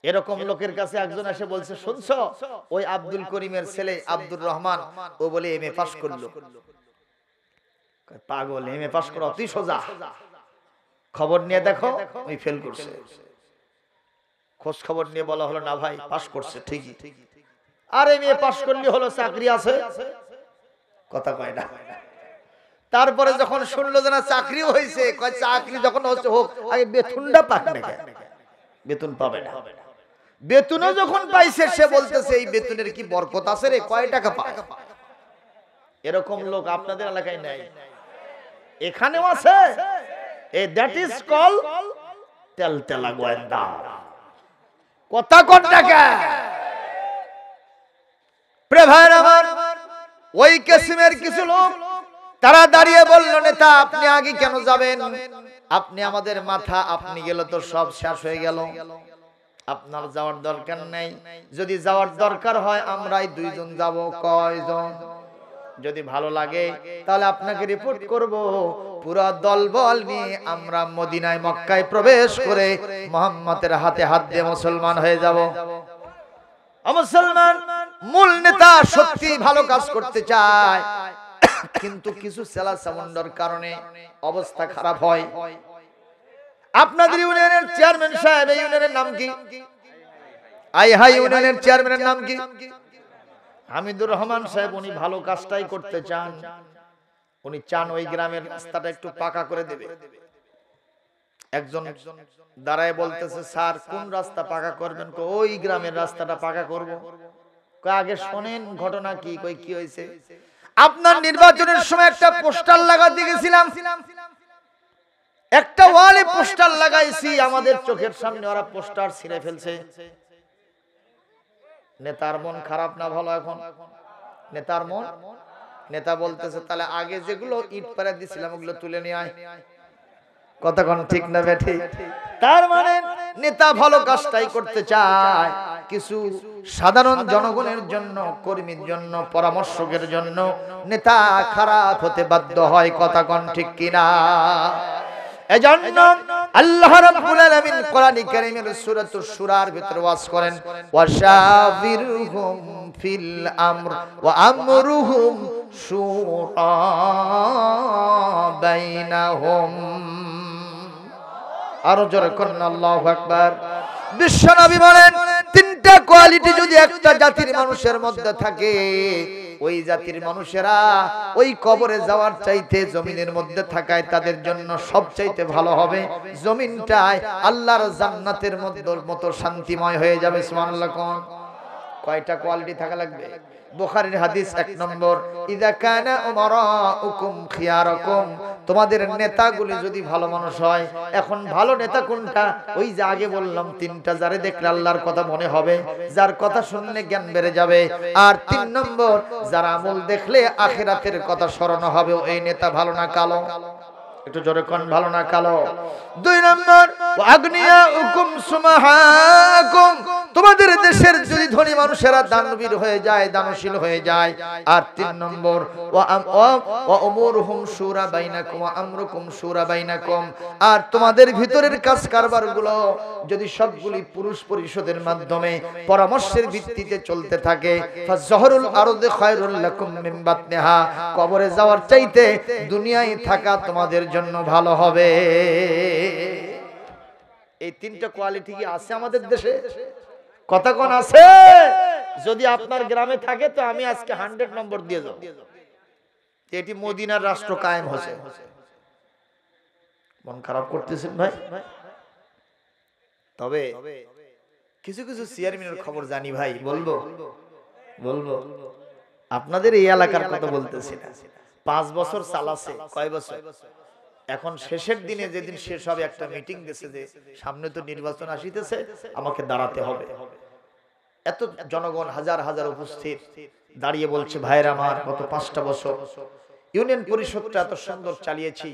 এরকম লোকের কাছে একজন এসে বলছে, শুনছো ওই আব্দুল করিমের ছেলে আব্দুর রহমান ও বলে এমএ পাস করলো। পাগল, এমএ পাস করা অতি সোজা, খবর নিয়ে দেখো ওই ফেল করছে। খোঁজ খবর নিয়ে বলা হলো, না ভাই পাস করছে ঠিকই। আর এমএ পাস করলে হলো চাকরি আছে, কথা কয় না। তারপরে যখন শুনলো যে না চাকরিও হয়েছে, কয় চাকরি যখন হচ্ছে হোক, আগে বেতনটা পাক না। বেতন পাবে না। বেতনও যখন পাইছে সে বলতেছে এই বেতনের কি বরকত আছে রে, কয় টাকা পায়। এরকম লোক আপনাদের এলাকায় নাই, এখানেও আছে। এই দ্যাট ইজ কল তেলতেলা গোয়েন্দা। কথা কোন টাকা প্রে ভাইরা আমার, ওই কিসিমের কিছু লোক তারা দাঁড়িয়ে বলল, নেতা আপনি আগে কেন যাবেন, আপনি আমাদের মাথা, আপনি গেলে তো সব শেষ হয়ে গেল, আপনার যাওয়ার দরকার নেই। যদি যাওয়ার দরকার হয় আমরাই দুইজন যাব। কয়জন? যদি ভালো লাগে তাহলে আপনাকে রিপোর্ট করব, পুরো দলবল নিয়ে আমরা মদিনায় মক্কায় প্রবেশ করে মুহাম্মদের হাতে হাত দিয়ে মুসলমান হয়ে যাব। মুসলমান মূল নেতা সত্যি ভালো কাজ করতে চায়, কিন্তু কিছু সেলা সামুন্ডার কারণে অবস্থা খারাপ হয়। আপনাদের ইউনিয়নের চেয়ারম্যান সাহেব, এই ইউনিয়নের নাম কি? আই হাই ইউনিয়নের চেয়ারম্যানের নাম কি? হামিদুর রহমান সাহেব। উনি ভালো কাজটাই করতে চান, উনি চান ওই গ্রামের রাস্তাটা একটু পাকা করে দেবে। একজন দাঁড়ায় বলতেছে, স্যার কোন রাস্তা পাকা করবেন? ওই গ্রামের রাস্তাটা পাকা করব। আগে শোনেন ঘটনা কি। কই কি হয়েছে? আপনার নির্বাচনের সময় একটা পোস্টার লাগাতে গেছিলাম, একটা ওয়ালে পোস্টার লাগাইছি, আমাদের চোখের সামনে ওরা পোস্টার ছিঁড়ে ফেলছে। নেতার মন খারাপ না ভালো? এখন নেতার মন, নেতা বলতেছে তাহলে আগে যেগুলো ইট পাড়া দিছিলাম ওগুলো তুলে নিয়ে আয়। কথা কোন ঠিক না বেঠি? তার মানে নেতা ভালো কাজটাই করতে চায়, কিছু সাধারণ জনগণের জন্য, কর্মীর জন্য, পরামর্শকের জন্য নেতা খারাপ হতে বাধ্য হয়। কথা কোন ঠিক কিনা? এজন্য আল্লাহ রাব্বুল আলামিন কোরআন কারীমের সূরাতুশ শূরার ভিতরে ওয়াজ করেন, ওয়াশাবিরহুম ফিল আমর ওয়া আমরুহুম শুরা বাইনাহুম। আরো জোরে করুন আল্লাহু আকবার। বিশ্বনবী বলেন, তিনটা কোয়ালিটি যদি একটা জাতির মানুষের মধ্যে থাকে, ওই জাতির মানুষেরা ওই কবরে যাওয়ার চাইতে জমিনের মধ্যে থাকায় তাদের জন্য সবচাইতে ভালো হবে। জমিনটায় আল্লাহর জান্নাতের মতো শান্তিময় হয়ে যাবে। সুবহানাল্লাহ। কোন কয়টা কোয়ালিটি থাকা লাগবে? বুখারীর হাদিস 1 নম্বর, ইযা কানা উমারাউকুম খিয়ারাকুম, তোমাদের নেতাগুলি যদি ভালো মানুষ হয়। এখন ভালো নেতা কোনটা? ওই যে আগে বললাম তিনটা, যারে দেখলে আল্লাহর কথা মনে হবে, যার কথা শুনলে জ্ঞান বেড়ে যাবে। আর 3 নম্বর, যার আমল দেখলে আখিরাতের কথা স্মরণ হবে। ওই নেতা ভালো না কালো? একটু জোরে কোন, ভালো না কালো? 2 নম্বর, আগ্নিয়াউকুম সুমাহাকুম, তোমাদের দেশের যদি ধনী মানুষেরা দানবীর হয়ে যায়, দানশীল হয়ে যায়। আর 3 নম্বর, ওয়া উমুরুহুম শুরা বাইনাকুম ওয়া আমরুকুম শুরা বাইনাকুম, আর তোমাদের ভিতরের কাজ কারবার গুলো যদি সবগুলি পুরুষ পরিষদের মাধ্যমে পরামর্শের ভিত্তিতে চলতে থাকে, ফাজহরুল আরদি খায়রুল লাকুম মিন বাতনিহা, কবরে যাওয়ার চাইতে দুনিয়ায় থাকা তোমাদের জন্য ভালো হবে। এই তিনটা কোয়ালিটি কি আছে আমাদের দেশে? কথা কোন আছে? যদি আপনার গ্রামে থাকে তো আমি আজকে 100 নম্বর দিয়ে যাব, এটি মদিনার রাষ্ট্র কায়েম হয়েছে। মন খারাপ করতেছেন ভাই? তবে কিছু কিছু চেয়ারম্যানের খবর জানি ভাই, বলবো বলবো আপনাদের এই এলাকার কথা বলতেছি না। 5 বছর চালাছে। কয় বছর? এখন শেষের দিনে যেদিন শেষ হবে একটা মিটিং দিয়েছে যে সামনে তো নির্বাচন আসিতেছে, আমাকে দাঁড়াতে হবে। এত জনগণ হাজার হাজার উপস্থিত দাঁড়িয়ে বলছে, ভাইরা আমার গত 5টা বছর ইউনিয়ন পরিষদটা এত সুন্দর চালিয়েছি,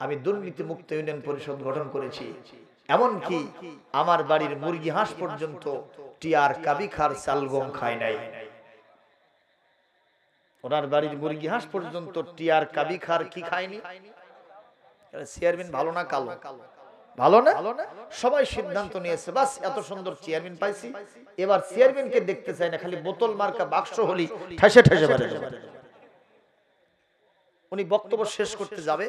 আমি দুর্নীতি মুক্ত ইউনিয়ন পরিষদ গঠন করেছি, এমনকি আমার বাড়ির মুরগি হাঁস পর্যন্ত টিয়ার কাবি খার চালগম খায় নাই। ওনার বাড়ির মুরগি হাঁস পর্যন্ত টিয়ার কাবি খার কি খায়নি? চেয়ারম্যান ভালো না কালো? ভালো না? সবাই সিদ্ধান্ত নিয়েছে, বাস এত সুন্দর চেয়ারম্যান পাইছি, এবার চেয়ারম্যানকে দেখতে চাই না, খালি বোতল মার্কা বাক্স হলি ঠেসে ঠেসে বেড়ে যাবে। উনি বক্তব্য শেষ করতে যাবে,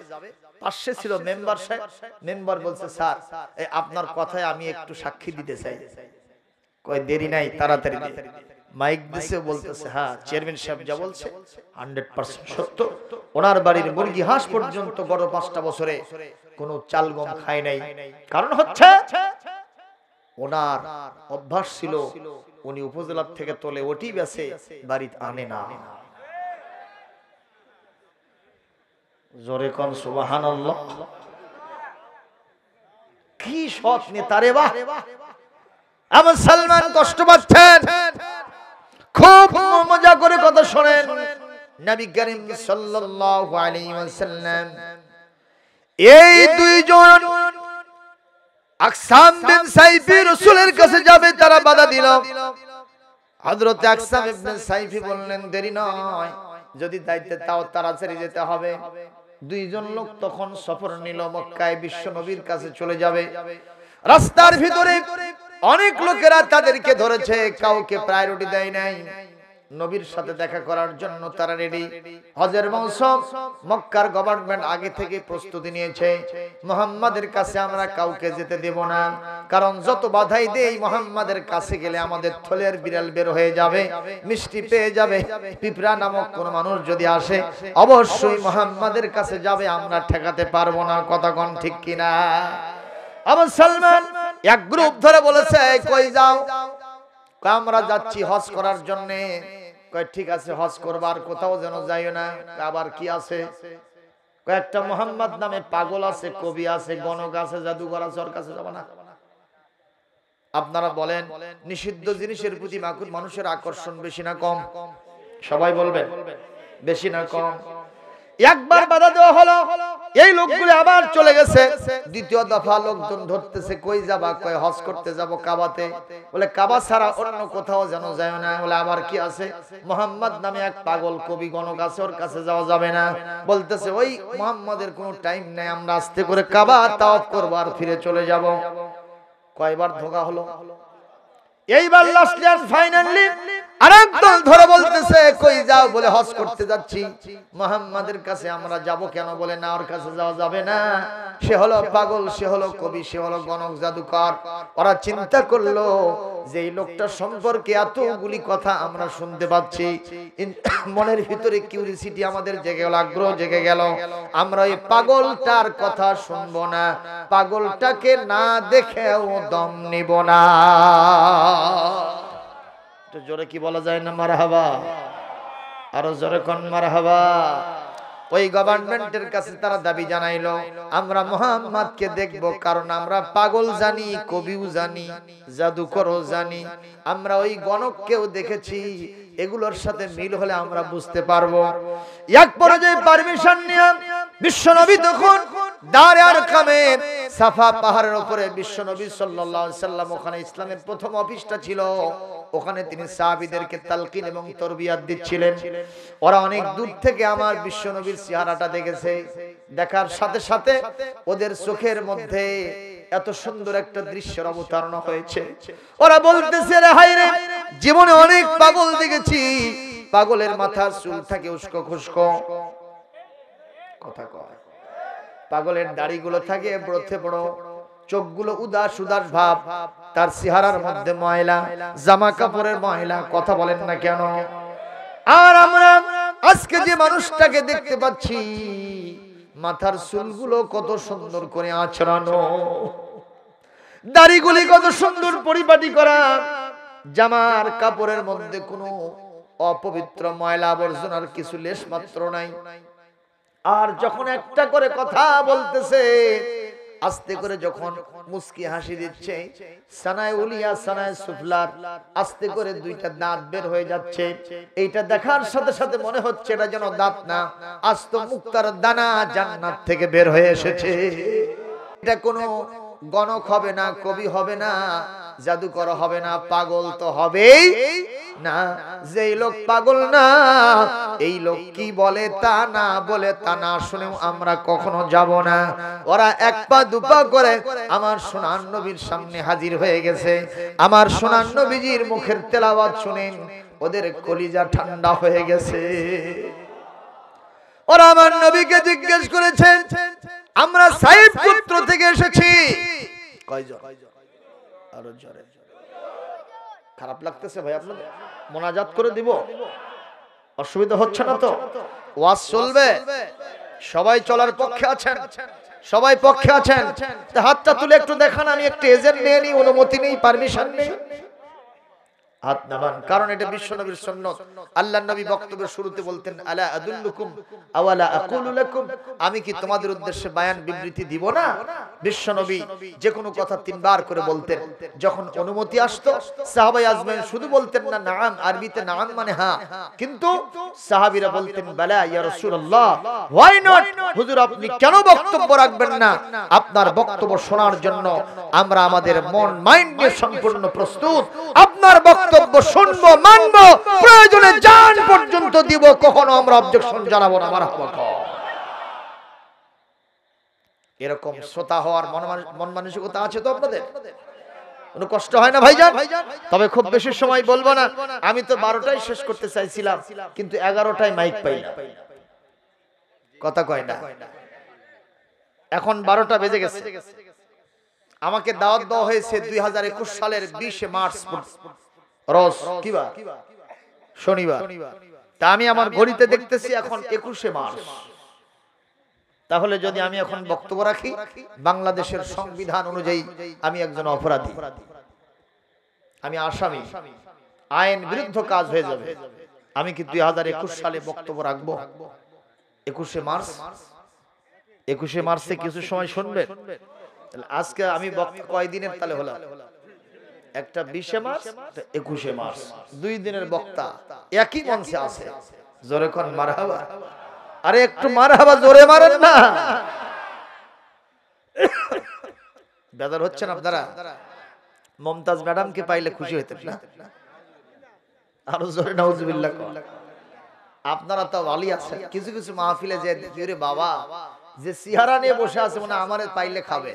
পাশে ছিল মেম্বার সাহেব। মেম্বার বলছে, স্যার আপনার কথায় আমি একটু সাক্ষী দিতে চাই। কয় দেরি নাই, তাড়াতাড়ি মাইক দিছে, বলতেছে হ্যাঁ চেয়ারম্যান সাহেব যা বলছে 100% সত্য। ওনার বাড়ির মুরগি হাঁস পর্যন্ত গত 5টা বছরে কোনো চাল গম খায় নাই। কারণ হচ্ছে ওনার অভ্যাস ছিল উনি উপজেলা থেকে তোলে ওটি বেচে বাড়িতে আনে না। জোরে কোন সুবহানাল্লাহ। কি সৎ নেতা রে বাহ। আমার সালমান কষ্ট পাচ্ছেন, খুব মজা করে কথা শোনেন। নবী করিম সাল্লাল্লাহু আলাইহি ওয়াসাল্লাম এই দুইজন আকসাম বিন সাইফি রাসূলের কাছে যাবে, তারা বাধা দিল। হযরত আকসাম ইবনে সাইফি বললেন দেরি নয়, যদি দায়িত্বে তাও তাড়াতাড়ি যেতে হবে। দুইজন লোক তখন সফর নিল, মক্কায় বিশ্ব নবীর কাছে চলে যাবে। রাস্তার ভিতরে অনেক লোকেরা তাদেরকে ধরেছে, কাউকে প্রায়োরিটি দেয় নাই। নবীর সাথে দেখা করার জন্য তারা রেডি। হজের মৌসুম, মক্কার গভর্নমেন্ট আগে থেকে প্রস্তুতি নিয়েছে, মুহাম্মাদের কাছে আমরা কাউকে যেতে দেব না, কারণ যত বাধাই দেই মুহাম্মাদের কাছে গেলে আমাদের থলের বিড়াল বের হয়ে যাবে, মিষ্টি পেয়ে যাবে, পিঁপড়া নামক কোন মানুষ যদি আসে অবশ্যই মুহাম্মাদের কাছে যাবে, আমরা ঠেকাতে পারবো না। কথা কোন ঠিক কিনা? আবু সালমান এক গ্রুপ ধরে বলেছে কই যাও? আমরা যাচ্ছি হজ করার জন্য। কয় ঠিক আছে হজ করবার, কোথাও যেন যাইও না। আবার কি আছে? কয়েকটা মোহাম্মদ নামে পাগল আছে, কবি আছে, গণক আছে, জাদুঘর আছে, ওর কাছে যাব না। আপনারা বলেন নিষিদ্ধ জিনিসের প্রতি মানুষের আকর্ষণ বেশি না কম? সবাই বলবেন বেশি না কম? একবার বাধা দেওয়া হলো, এই লোকগুলো আবার চলে গেছে। দ্বিতীয় দফা লোকজন ধরতেছে, কই যাবা? কয় হজ করতে যাব কাবাতে। বলে কাবা ছাড়া অন্য কোথাও যেন যায় না। বলে আবার কি আছে? মুহাম্মদ নামে এক পাগল কবি গণক আছে, ওর কাছে যাওয়া যাবে না। বলতেছে ওই মুহাম্মাদের কোনো টাইম নাই, আমরা আস্তে করে কাবা তাওয়াফ করব আর ফিরে চলে যাব। কয়বার ধোঁকা হলো? এইবার লাস্টলি আর ফাইনালি আরেক দল ধরে বলতেছে কই যাও? বলে হজ করতে যাচ্ছি। মুহাম্মাদের কাছে আমরা যাব কেন? বলে না, ওর কাছে যাওয়া যাবে না, সে হলো পাগল, সে হলো কবি, সে হলো গণক, জাদুকর। ওরা চিন্তা করলো যে এই লোকটা সম্পর্কে এতগুলি কথা আমরা শুনতে পাচ্ছি, মনের ভিতরে কিউরিসিটি আমাদের জেগে গেল, আগ্রহ জেগে গেল। আমরা এই পাগলটার কথা শুনবো না, পাগলটাকে না দেখেও দম নিব না। জোরে কি বলা যায় না মারহাবা? আরো জোরে কোন মারহাবা? ওই গভর্নমেন্টের কাছে তারা দাবি জানাইলো আমরা মুহাম্মাদকে দেখব, কারণ আমরা পাগল জানি, কবিও জানি, জাদুকরও জানি, আমরা ওই গণককেও দেখেছি, এগুলোর সাথে মিল হলে আমরা বুঝতে পারবো। এক পর্যায়ে পারমিশন নিয়ে বিশ্বনবী তখন দারে আরকামের সাফা পাহাড়ের উপরে বিশ্বনবী সাল্লাল্লাহু আলাইহি সাল্লাম, ওখানে ইসলামের প্রথম অফিসটা ছিল, ওখানে তিনি সাহাবীদেরকে তালকিন এবং তরবিয়াত দিচ্ছিলেন। ওরা অনেক দূর থেকে আমার বিশ্বনবীর চেহারাটা দেখেছে, দেখার সাথে সাথে ওদের চোখের মধ্যে এত সুন্দর একটা দৃশ্যের অবতারণা হয়েছে। ওরা বলতেছে রে হায় রে, জীবনে অনেক পাগল দেখেছি, পাগলের মাথার চুল থাকে উস্কো খুস্কো, কথা কয়, পাগলের দাড়িগুলো থাকে বড়তে বড়, চোখগুলো উদাস উদাস ভাব, তার চেহারার মধ্যে ময়লা, জামা কাপড়ের ময়লা, কথা বলেন না কেন? আর আমরা আজকে যে মানুষটাকে দেখতে পাচ্ছি, মাথার চুলগুলো কত সুন্দর করে আঁচড়ানো, দাড়িগুলি কত সুন্দর পরিপাটি করা, জামার কাপড়ের মধ্যে কোনো অপবিত্র ময়লা আবর্জনার কিছু লেশ মাত্র নাই। আর যখন একটা করে কথা বলতেছে, আস্তে করে যখন মুস্কি হাসি দিচ্ছে, সানায় উলিয়া সানায় সুফলার, আস্তে করে দুইটা দাঁত বের হয়ে যাচ্ছে, এইটা দেখার সাথে সাথে মনে হচ্ছে এটা যেন দাঁত না, আস্ত মুক্তার দানা জান্নাত থেকে বের হয়ে এসেছে। এটা কোনো গণক হবে না, কবি হবে না, জাদুকর হবে না, পাগল তো হবেই না, যেই লোক পাগল না, এই লোক কি বলে তা না বলে তা না শুনেও আমরা কখনো যাব না। ওরা এক পা দুপা করে আমার সোনার নবীর সামনে হাজির হয়ে গেছে। আমার সোনার নবীজির মুখের তেলাওয়াত শুনেন ওদের কলিজা ঠান্ডা হয়ে গেছে। ওরা আমার নবীকে জিজ্ঞেস করেছেন, আমরা সাইদ পুত্র থেকে এসেছি। কয়জন? আরো জোরে। খারাপ লাগতেছে ভাই আপনাদের? মোনাজাত করে দিব? অসুবিধা হচ্ছে না তো? ওয়াজ চলবে? সবাই চলার পক্ষে আছেন? সবাই পক্ষে আছেন? হাতটা তুলে একটু দেখান। আমি একটু এজেন্ট নিয়ে নিই, অনুমতি নেই, পারমিশন নেই। হাত নামান, কারণ এটা বিশ্বনবীর সুন্নাত। আল্লাহর নবী বক্তব্যের শুরুতে বলতেন, আলা আদুল্লুকুম আওয়ালা আকুলু লাকুম, আমি কি তোমাদের উদ্দেশ্যে বায়ান বিবৃতি দিব না? বিশ্বনবী যে কোনো কথা তিনবার করে বলতেন। যখন অনুমতি আসতো সাহাবায়ে আজমাইন শুধু বলতেন না নাম, আরবিতে নাম মানে হ্যাঁ, কিন্তু সাহাবীরা বলতেন বালা ইয়া রাসূলুল্লাহ, হোয়াই নট, হুজুর আপনি কেন বক্তব্য রাখবেন না? আপনার বক্তব্য শোনার জন্য আমরা আমাদের মন মাইন্ড নিয়ে সম্পূর্ণ প্রস্তুত। আপনার বক্তব্য শুনবো, মানবো, প্রয়োজনে জান পর্যন্ত দিব, কখনো আমরা অবজেকশন জানাবো না। মারহাবা। এরকম শ্রোতা হওয়ার মন মানসিকতা আছে তো আপনাদের? কোনো কষ্ট হয় না ভাইজান? তবে খুব বেশি সময় বলবো না। আমি তো 12টায় শেষ করতে চাইছিলাম, কিন্তু 11টায় মাইক পাই না। কথা কয় না? এখন 12টা বেজে গেছে। আমাকে দাওয়াত দেওয়া হয়েছে 2021 সালের 20 মার্চ, রোজ কিবা শনিবার। তা আমি আমার ঘড়িতে দেখতেছি এখন 21 মার্চ। তাহলে যদি আমি এখন বক্তব্য রাখি, বাংলাদেশের সংবিধান অনুযায়ী আমি একজন অপরাধী, আমি আসামি, আইন বিরুদ্ধ কাজ হয়ে যাবে। আমি কি 2021 সালে বক্তব্য রাখবো? 21 মার্চ, 21 মার্চে কিছু সময় শুনবেন। আজকে আমি বক্তব্য কয়দিনের তালে হলাম? একটা 20 মার্চ, 21 মার্চ, 2 দিনের বক্তা একই মঞ্চে আছে। জোরে কোন মারহাবা। আরে একটু মারহাবা জোরে মারেন না। বেজার হচ্ছেন আপনারা? মমতাজ ম্যাডামকে পাইলে খুশি হইতেন না? আরো জোরে নাউজুবিল্লাহ। আপনারা তো ভালোই আছেন। কিছু কিছু মাহফিলে যে রে বাবা, যে চেহারা নিয়ে বসে আছে মনে আমারে পাইলে খাবে।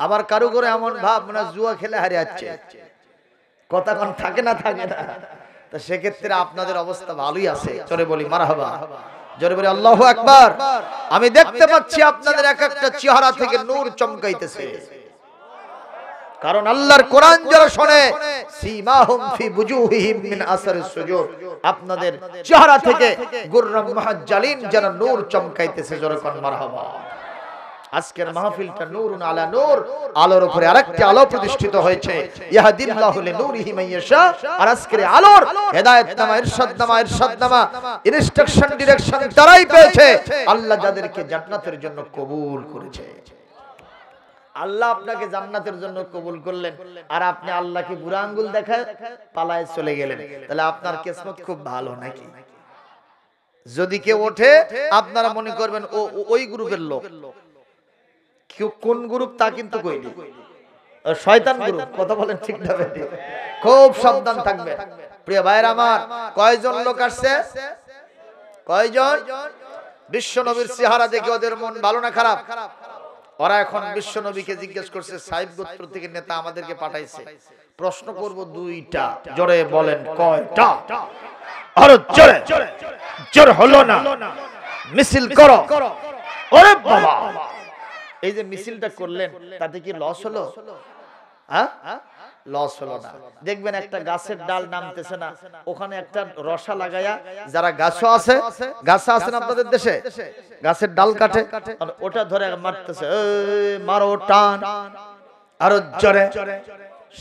আবার কারো করে এমন ভাব মনে জুয়া খেলে হারে যাচ্ছে। কথা কোন থাকে না? থাকে না। তা সেক্ষেত্রে আপনাদের অবস্থা ভালোই আছে। জোরে বলি মারহাবা, জোরে বলি আল্লাহু আকবার। আমি দেখতে পাচ্ছি আপনাদের এক একটা চেহারা থেকে নূর চমকাইতেছে, কারণ আল্লাহর কোরআন যারা শুনে, সীমাহুম ফি বুজুহিহিম মিন আসরিস সুজুদ, আপনাদের চেহারা থেকে গুররাম মুহাজ্জালিন যারা নূর চমকাইতেছে। জোরে কোন মারহাবা। আজকের মাহফিলটা নূরুন আলা নূর, আলোর উপরে আরেকটি আলো প্রতিষ্ঠিত হয়েছে। ইয়াহদিল্লাহু লিনূরিহি মান ইয়াশা। আর আজকের আলোর হেদায়েতনামা, ইরশাদনামা, ইনস্ট্রাকশন, ডিরেকশন তারাই পেয়েছে আল্লাহ যাদেরকে জান্নাতের জন্য কবুল করেছে। আল্লাহ আপনাকে জান্নাতের জন্য কবুল করলেন, আর আপনি আল্লাহকে বুড়া আঙ্গুল দেখায় পালায় চলে গেলেন। তাহলে আপনার কিসমত খুব ভালো নাকি? যদি কেউ ওঠে আপনারা মনে করবেন ও ওই গ্রুপের লোক। কোন গ্রুপ তা কিন্তু কইনি, শয়তান গ্রুপ। কথা বলেন ঠিক না? খুব সাবধান থাকবেন প্রিয় ভাইরা আমার। কয়জন লোক আসছে? কয়জন? বিশ্ব নবীর চেহারা দেখে ওদের মন ভালো না খারাপ? ওরা এখন বিশ্ব নবীকে জিজ্ঞেস করছে, সাইব গোত্র থেকে নেতা আমাদেরকে পাঠাইছে, প্রশ্ন করব 2টা। জোরে বলেন কয়টা? আরো জোরে। জোর হলো না, মিছিল করো। ওরে বাবা, এই যে মিছিলটা করলেন তাতে কি লস হলো? হ্যাঁ, লস হলো না। দেখবেন একটা গাছের ডাল নামতেছে না, ওখানে একটা রসা লাগায়া, যারা গাছও আছে, গাছা আছেন আপনাদের দেশে, গাছের ডাল কাটে, ওটা ধরে মারতেছে, মারো, টান, আরো জোরে,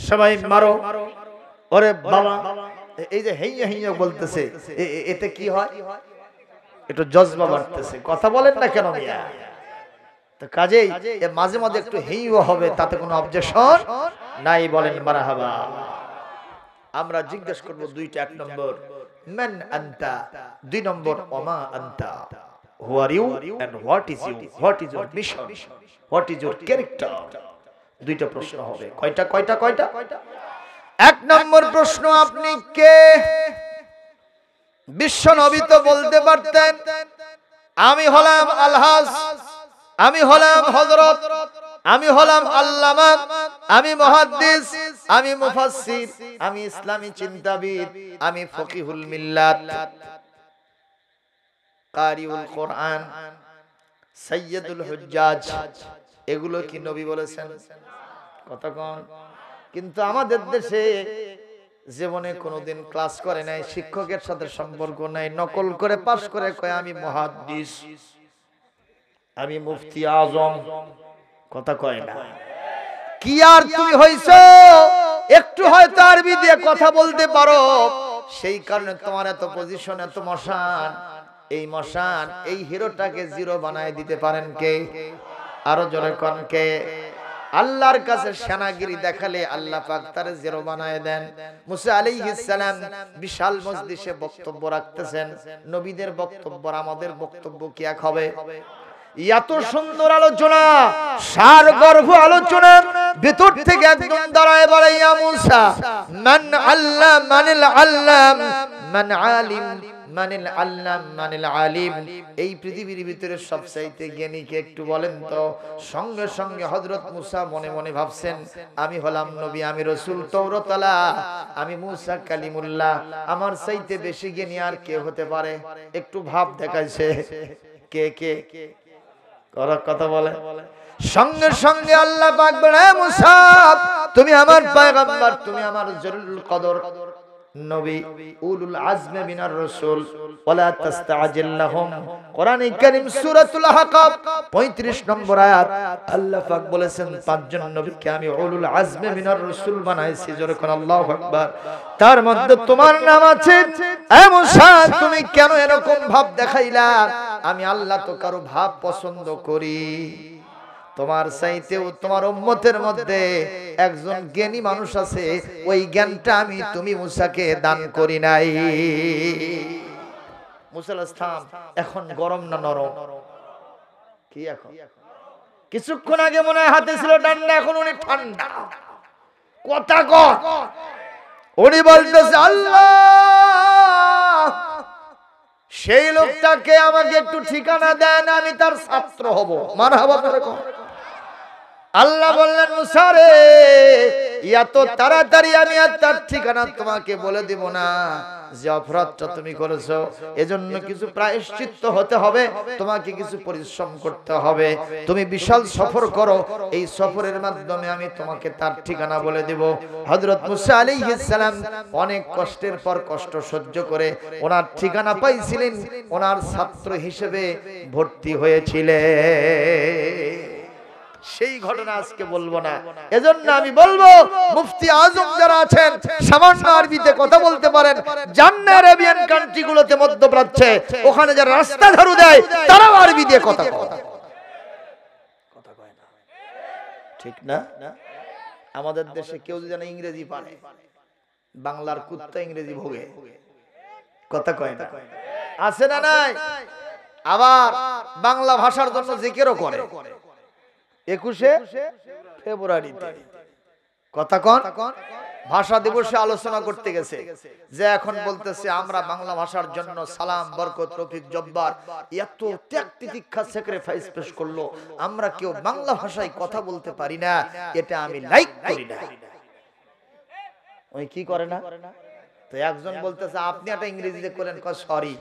সবাই মারো। ওরে বাবা, এই যে হেইয়া হেইয়া বলতেছে, এতে কি হয়? একটু জজবা বাড়তেছে। কথা বলেন না কেন মিয়া? তো কাজেই মাঝে মাঝে একটু হেইও হবে, তাতে কোনো অবজেকশন নাই। বলেন মারহাবা। আমরা জিজ্ঞেস করব 2টা। 1 নম্বর মান আনতা, 2 নম্বর ওমা আনতা, who are you and what is you, what is your mission, what is your character. 2টা প্রশ্ন হবে। কয়টা? এক নম্বর প্রশ্ন, আপনি কে? বিশ্ব নবী তো বলতে পারতেন আমি হলাম আলহাজ, আমি হলাম হযরত, আমি হলাম আল্লামা, আমি মুহাদ্দিস, আমি মুফাসসির, আমি ইসলামী চিন্তাবিদ, আমি ফকিহুল মিল্লাত, কারিউল কোরআন, সাইয়্যিদুল হুজ্জাজ। এগুলো কি নবী বলেছেন? কথা কোন? কিন্তু আমাদের দেশে জীবনে কোনোদিন ক্লাস করে নাই, শিক্ষকের সাথে সম্পর্ক নাই, নকল করে পাস করে কয় আমি মুহাদ্দিস, আমি মুফতি আজম। কথা কয় না। কি আর তুমি হইছো? একটু হয়তো আরবি দিয়ে কথা বলতে পারো, সেই কারণে তোমার এত পজিশন, এত মশান। এই মশান, এই হিরোটাকে জিরো বানায় দিতে পারেন কে? আরো জোরে কোন কে? আল্লাহর কাছে সেনাগিরি দেখালে আল্লাহ পাক তারে জিরো বানায় দেন। মুসা আলাইহিস সালাম বিশাল মজলিসে বক্তব্য রাখতেছেন। নবীদের বক্তব্য আমাদের বক্তব্য কি এক হবে? এত সুন্দর আলোচনা, সার গর্ভ আলোচনা, ভিতর থেকে একদম দাঁড়ায় বলে ইয়া মুসা মান আল্লাম মানিল আল্লাম মান আলিম মানিল আল্লাম মানিল আলিম। এই পৃথিবীর ভিতরে সবচাইতে জ্ঞানী কে একটু বলেন তো? সঙ্গে সঙ্গে হযরত মুসা মনে মনে ভাবছেন আমি হলাম নবী, আমি রাসূল, তাওরাত আলা, আমি মুসা কালিমুল্লাহ, আমার চাইতে বেশি জ্ঞানী আর কে হতে পারে? একটু ভাব দেখাইছে। কে কে কথা বলে? সঙ্গে সঙ্গে আল্লাহ পাক বলে মুসা তুমি আমার পয়গম্বর, তুমি আমার জলিলুল কদর নবী, উলুল আজমে মিনার রাসূল, ওয়ালা তাস্তাজিল লাহুম। কোরআনে কারীম সূরাতুল আহকাব 35 নম্বর আয়াত আল্লাহ পাক বলেছেন পাঁচজন নবীকে আমি উলুল আজমে মিনার রাসূল বানাইছি। জোরে কোন আল্লাহু আকবার। তার মধ্যে তোমার নাম আছে। এ মুসা তুমি কেন এরকম ভাব দেখাইলা? আমি আল্লাহ তো কারো ভাব পছন্দ করি। তোমার চাইতেও তোমার উম্মতের মধ্যে একজন জ্ঞানী মানুষ আছে, ওই জ্ঞানটা আমি তুমি মুসাকে দান করি নাই। মুসা আলাইহিস সালাম এখন গরম না নরম? কি এখন? কিছুক্ষণ আগে মনে হয় হাতে ছিল ঠান্ডা, এখন উনি ঠান্ডা। কথা কর। উনি বলতেছে আল্লাহ সেই লোকটাকে আমাকে একটু ঠিকানা দেন, আমি তার ছাত্র হব। মারহাবা করে কর। আল্লাহ বললেন মুসা রে এত তাড়াতাড়ি আমি আর তার ঠিকানা তোমাকে বলে দিব না। যে অপরাধটা তুমি করেছো এজন্য কিছু প্রায়শ্চিত্ত হতে হবে, তোমাকে কিছু পরিশ্রম করতে হবে। তুমি বিশাল সফর করো, এই সফরের মাধ্যমে আমি তোমাকে তার ঠিকানা বলে দেব। হযরত মুসা আলাইহিস সালাম অনেক কষ্টের পর কষ্ট সহ্য করে ওনার ঠিকানা পাইছিলেন, ওনার ছাত্র হিসেবে ভর্তি হয়েছিলেন। সেই ঘটনা আজকে বলবো না, এজন্য আমি বলবো মুফতি আজম যারা আছেন সামান্য আরবিতে কথা বলতে পারেন, জান্নাত আরবিয়ান কান্ট্রি গুলোতে মধ্যপ্রাচ্যে ওখানে যারা রাস্তা ঝাড়ু দেয় তারাও আরবি দিয়ে কথা কয়। কথা কয় না? ঠিক না? আমাদের দেশে কেউ যদি না ইংরেজি পারে, বাংলার কুত্তা ইংরেজি ভোগে। কথা কয় না? আছে না নাই? আবার বাংলা ভাষার জন্য জিকিরও করে 21 ফেব্রুয়ারিতে। কথা কন। ভাষা দিবসে আলোচনা করতে গেছে যে এখন বলতেছে আমরা বাংলা ভাষার জন্য সালাম, বরকত, রফিক, জব্বার এত ত্যাগ তিতিক্ষা স্যাক্রিফাইস পেশ করলো, আমরা কেউ বাংলা ভাষায় কথা বলতে পারি না, এটা আমি লাইক করি না। ওই কি করে না? তো একজন বলতেছে আপনি একটা ইংরেজিতে করেন, কয় সরি।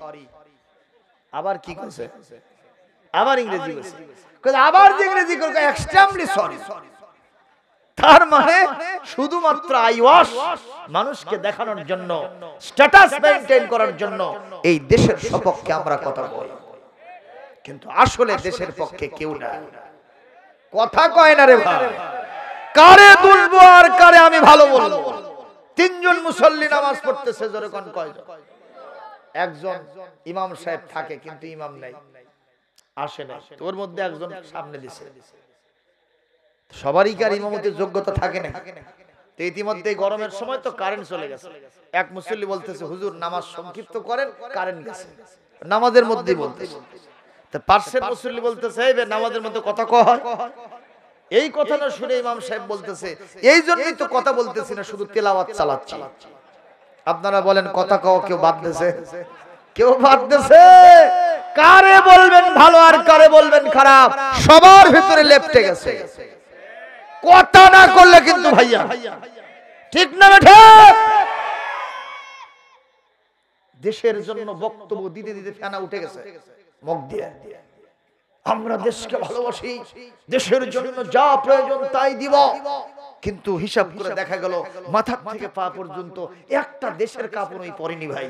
আবার কি করছে? আবার ইংরেজি বলছে, আবার ইংরেজি করে এক্সট্রিমলি সরি। তার মানে শুধুমাত্র আই ওয়াশ মানুষকে দেখানোর জন্য, স্ট্যাটাস মেইনটেইন করার জন্য এই দেশের সপক্ষে আমরা কথা বলি, কিন্তু আসলে দেশের পক্ষে কেউ না। কথা কয় না রে ভাই। কারে তুলবো আর কারে আমি ভালো বলবো? তিনজন মুসল্লি নামাজ পড়তেছে, জোরে কোন কয়জন? একজন ইমাম সাহেব থাকে কিন্তু ইমাম নাই, আসে না। তোর মধ্যে একজন সামনে দিছে, সবারই কার ইমামতির যোগ্যতা থাকে না। তো ইতিমধ্যে গরমের সময় তো কারেন্ট চলে গেছে। এক মুসল্লি বলতেছে হুজুর নামাজ সংক্ষিপ্ত করেন, কারেন্ট গেছে। নামাজের মধ্যেই বলতেছে। তো পাশের মুসল্লি বলতেছে এই নামাজের মধ্যে কথা কয় হয়, এই কথাটা শুনে ইমাম সাহেব বলতেছে, এই জন্যই তো কথা বলতেছি না, শুধু তেলাওয়াত চালাচ্ছি। আপনারা বলেন কথা কও কেউ বাদ দিয়েছে? কেউ বাদ দিয়েছে? কারে বলবেন ভালো আর কারে বলবেন খারাপ, সবার ভিতরে লেপটে গেছে। কথা না করলে কিন্তু ভাইয়া ঠিক না বেঠে? দেশের জন্য বক্তব্য দিতে দিতে ফেনা উঠে গেছে মুখ দিয়ে। আমরা দেশকে ভালোবাসি, দেশের জন্য যা প্রয়োজন তাই দিব, কিন্তু হিসাব করে দেখা গেল মাথা থেকে পা পর্যন্ত একটা দেশের কাপড়ই পরেনি ভাই।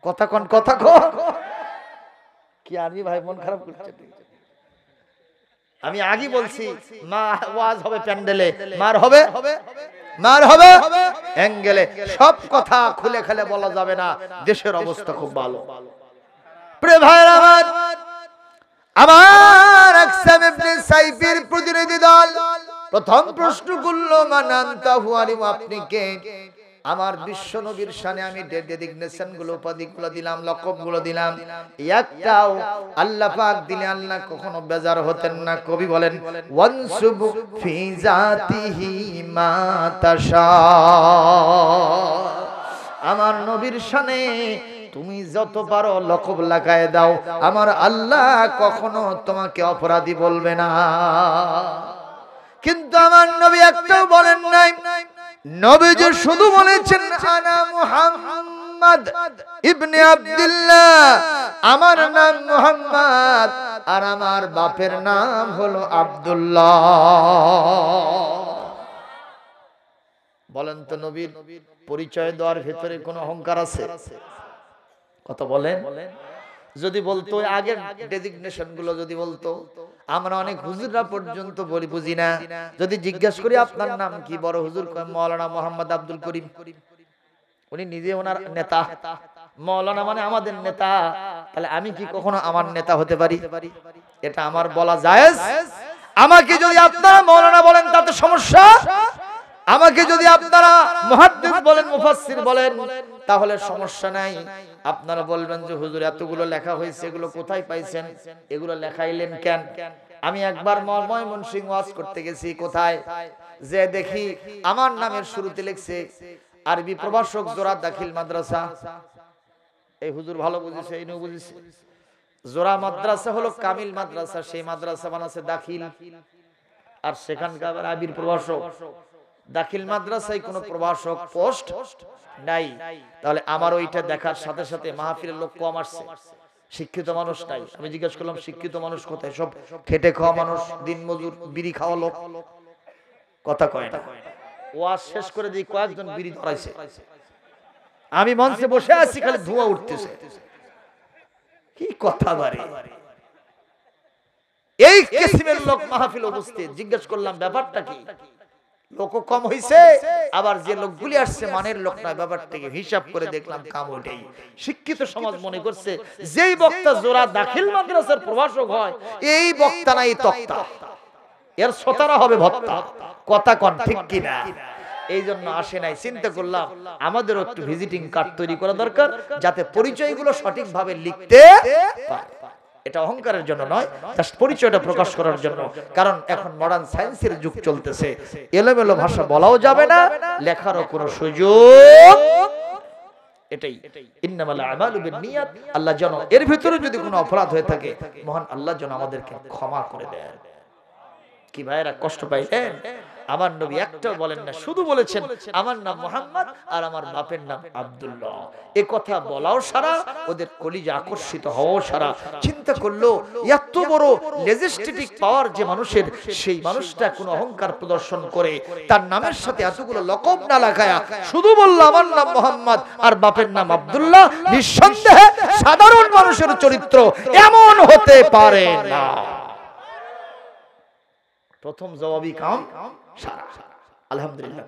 কথা কোন কথা কন কি আমি ভাই মন খারাপ করছে? আমি আগে বলছি মা ওয়াজ হবে প্যান্ডেলে, মার হবে অ্যাঙ্গেলে। সব কথা খুলে খেলে বলা যাবে না। দেশের অবস্থা খুব ভালো। প্রিয় ভাইরা আমার আকসাম ইবনে সাইফের প্রতিনিধি দল প্রথম প্রশ্ন করল, মান আনতা হুয়ারিম, আপনি কে? আমার বিশ্ব নবীর শানে আমি ডেডিগনেশন গুলো, উপাধিগুলো দিলাম, লকবগুলো দিলাম, একটাও আল্লাহ পাক দিলে আল্লাহ কখনো বেজার হতেন না। কবি বলেন, ওয়ানসুব ফি জাতিহি মা তাশা, আমার নবীর শানে তুমি যত পারো লকব লাগায় দাও, আমার আল্লাহ কখনো তোমাকে অপরাধী বলবে না। কিন্তু আমার নবী একটাও বলেন নাই। নবী যে শুধু বলেছেন আনা মুহাম্মদ ইবনে আব্দুল্লাহ, আমার নাম মুহাম্মদ আর আমার বাপের নাম হলো আব্দুল্লাহ। বলেন তো নবীর পরিচয় দেওয়ার ভিতরে কোনো অহংকার আছে? কথা বলেন। যদি বলতো আগের ডেজিগনেশন গুলো যদি বলতো, আমরা অনেক হুজুররা পর্যন্ত বলি বুঝি না। যদি জিজ্ঞাসা করি আপনার নাম কি, বড় হুজুর কয় মাওলানা মোহাম্মদ আব্দুল করিম। উনি নিজে ওনার নেতা, মাওলানা মানে আমাদের নেতা। তাহলে আমি কি কখনো আমার নেতা হতে পারি? এটা আমার বলা জায়েজ? আমাকে যদি আপনারা মাওলানা বলেন তাতে সমস্যা? আমাকে যদি আপনারা মুহাদ্দিস বলেন, মুফাসসির বলেন, তাহলে সমস্যা নাই। আপনারা বলবেন যে হুজুর এতগুলো লেখা হয়েছে, এগুলো কোথায় পাইছেন, এগুলো লেখাইলেন কেন? আমি একবার ময়মনসিংহ ওয়াজ করতে গেছি, কোথায় যে দেখি আমার নামের শুরুতে লিখছে আরবি প্রভাষক জোড়া দাখিল মাদ্রাসা। এই হুজুর ভালো বুঝেছে, এই নো বুঝেছে। জোড়া মাদ্রাসা হলো কামিল মাদ্রাসা, সেই মাদ্রাসা বানাছে দাখিল, আর সেখানকার আরবির প্রভাষক। দাখিল মাদ্রাসায় কোনো প্রভাষক পোস্ট নাই। তাহলে আমার ওইটা দেখার সাথে সাথে মাহফিলের লোক কম আসছে, শিক্ষিত মানুষ নাই। আমি জিজ্ঞেস করলাম শিক্ষিত মানুষ কোথায়? সব খেটে খাওয়া মানুষ, দিন মজুর, বিড়ি খাওয়া লোক। কথা কয় না। ওয়াজ শেষ করে দিই কয়েকজন বিড়ি ধরাইছে, আমি মঞ্চে বসে আছি, খালি ধোঁয়া উঠতেছে। কি কথা বাড়ি! এই কিসিমের লোক মাহফিল উপস্থিত। জিজ্ঞেস করলাম ব্যাপারটা কি? লোক কম হইছে, আবার যে লোকগুলি আসছে মানের লোক নয়। ব্যাপারটাকে হিসাব করে দেখলাম কাম ওইটাই। শিক্ষিত সমাজ মনে করছে যেই বক্তা জোড়া দাখিল মাদ্রাসার প্রভাষক হয়, এই বক্তা নাই তক্তা, এর শ্রোতারা হবে ভক্তা। কথা কন ঠিক কিনা? এই জন্য আসে নাই। চিন্তা করলাম আমাদেরও একটু ভিজিটিং কার্ড তৈরি করা দরকার, যাতে পরিচয়গুলো সঠিকভাবে লিখতে পারে। এটা অহংকারের জন্য নয়, জাস্ট পরিচয়টা প্রকাশ করার জন্য। কারণ এখন মডার্ন সায়েন্সের যুগ চলতেছে, এলোমেলো ভাষা বলাও যাবে না, লেখারও কোনো সুযোগ। এটাই ইন্নামাল আমালু বিন্নিয়াত। আল্লাহ যেন এর ভিতরে যদি কোনো অপরাধ হয়ে থাকে, মহান আল্লাহ যেন আমাদেরকে ক্ষমা করে দেন। কি ভাইরা কষ্ট পাইলেন? আমার নবী একটাও বলেন না, শুধু বলেছেন আমার নাম মুহাম্মদ আর আমার বাপের নাম আব্দুল্লাহ। এ কথা বলাও সারা, ওদের কলিজা আকর্ষিত হওয়াও সারা। চিন্তা করলো এত বড় লেজিস্লেটিভ পাওয়ার যে মানুষের, সেই মানুষটা কোনো অহংকার প্রদর্শন করে তার নামের সাথে এতগুলো লকব না লাগায়া শুধু বলল আমার নাম মুহাম্মদ আর বাপের নাম আব্দুল্লাহ। নিঃসন্দেহে সাধারণ মানুষের চরিত্র এমন হতে পারে না। প্রথম জবাবই কাম সারা। আলহামদুলিল্লাহ।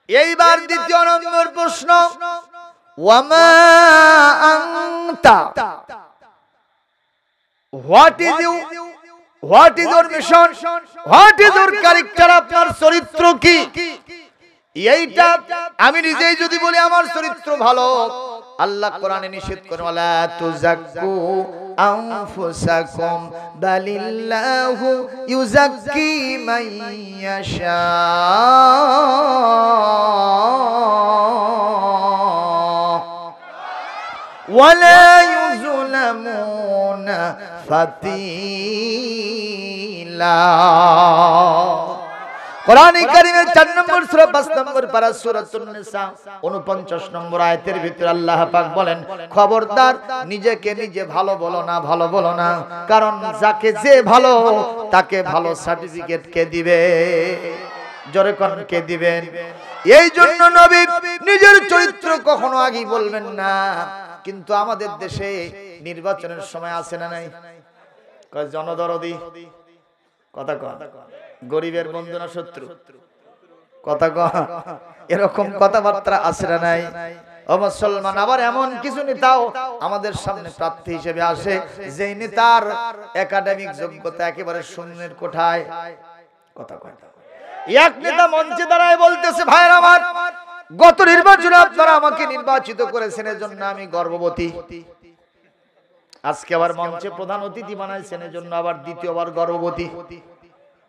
এইবার দ্বিতীয় নম্বর প্রশ্ন, ওয়ামা আনতা, what is your mission, what is your character, আপনার চরিত্র কি? এইটা আমি নিজেই যদি বলি আমার চরিত্র ভালো, আল্লাহ কোরআনে নিষেধ করে ওয়ালা তুযাক্কু আনফুসাকুম বালিল্লাহু ইউযাক্কি মান ইয়াশা ওয়ালা ইউযলামুনা ফাতিলা। কোরআন কারীমের 4 নম্বর সূরা 5 নম্বর পারা সূরাতুন নিসা 49 নম্বর আয়াতের ভিতরে আল্লাহ পাক বলেন খবরদার নিজেকে নিজে ভালো বলো না, ভালো বলো না, কারণ যাকে যে ভালো তাকে ভালো সার্টিফিকেট কে দিবে? জোরে কোন কে দিবেন? এই জন্য নবী নিজের চরিত্র কখনো আগে বলবেন না। কিন্তু আমাদের দেশে নির্বাচনের সময় আছে না নাই? কয় জনদরদি কথা কয়, গরিবের বন্ধু না শত্রু কথা কয়, এরকম কথাবার্তা আছে না নাই? ও মুসলমান, আবার এমন কিছু নেতাও আমাদের সামনে প্রার্থী হিসেবে আসে যে নেতার একাডেমিক যোগ্যতা একেবারে শূন্যের কোঠায়। কথা কয় এক নেতা মঞ্চে দাঁড়ায় বলতেছে ভাইরা আমার, গত নির্বাচনে আপনারা আমাকে নির্বাচিত করেছেন, এজন্য আমি গর্ববতী। আজকে আবার মঞ্চে প্রধান অতিথি বানাইছেন, এজন্য আবার দ্বিতীয়বার গর্ভবতী।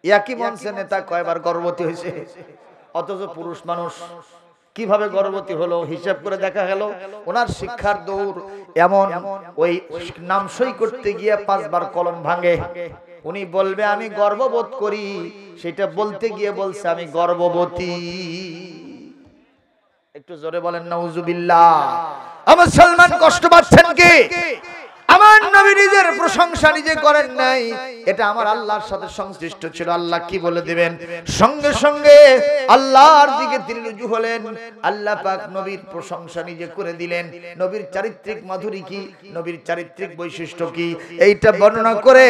একই মঞ্চে নেতা কয়বার গর্ভবতী হয়েছে, অথচ পুরুষ মানুষ। কিভাবে গর্ভবতী হলো হিসাব করে দেখা গেল ওনার শিক্ষার দৌড় এমন, ওই নাম সই করতে গিয়ে 5 বার কলম ভাঙে। উনি বলবে আমি গর্ববোধ করি, সেটা বলতে গিয়ে বলছে আমি গর্ভবতী। একটু জোরে বলেন নাউজুবিল্লাহ। আমার মুসলমান কষ্ট পাচ্ছেন কি? আমার নবী নিজের প্রশংসা নিজে করেন নাই, এটা আমার আল্লাহর সাথে সংশ্লিষ্ট ছিল। আল্লাহ কি বলে দিবেন? সঙ্গে সঙ্গে আল্লাহর দিকে তিনি রুজু হলেন। আল্লাহ পাক নবীর প্রশংসা নিজে করে দিলেন। নবীর চারিত্রিক মাধুরী কি, নবীর চারিত্রিক বৈশিষ্ট্য কি, এইটা বর্ণনা করে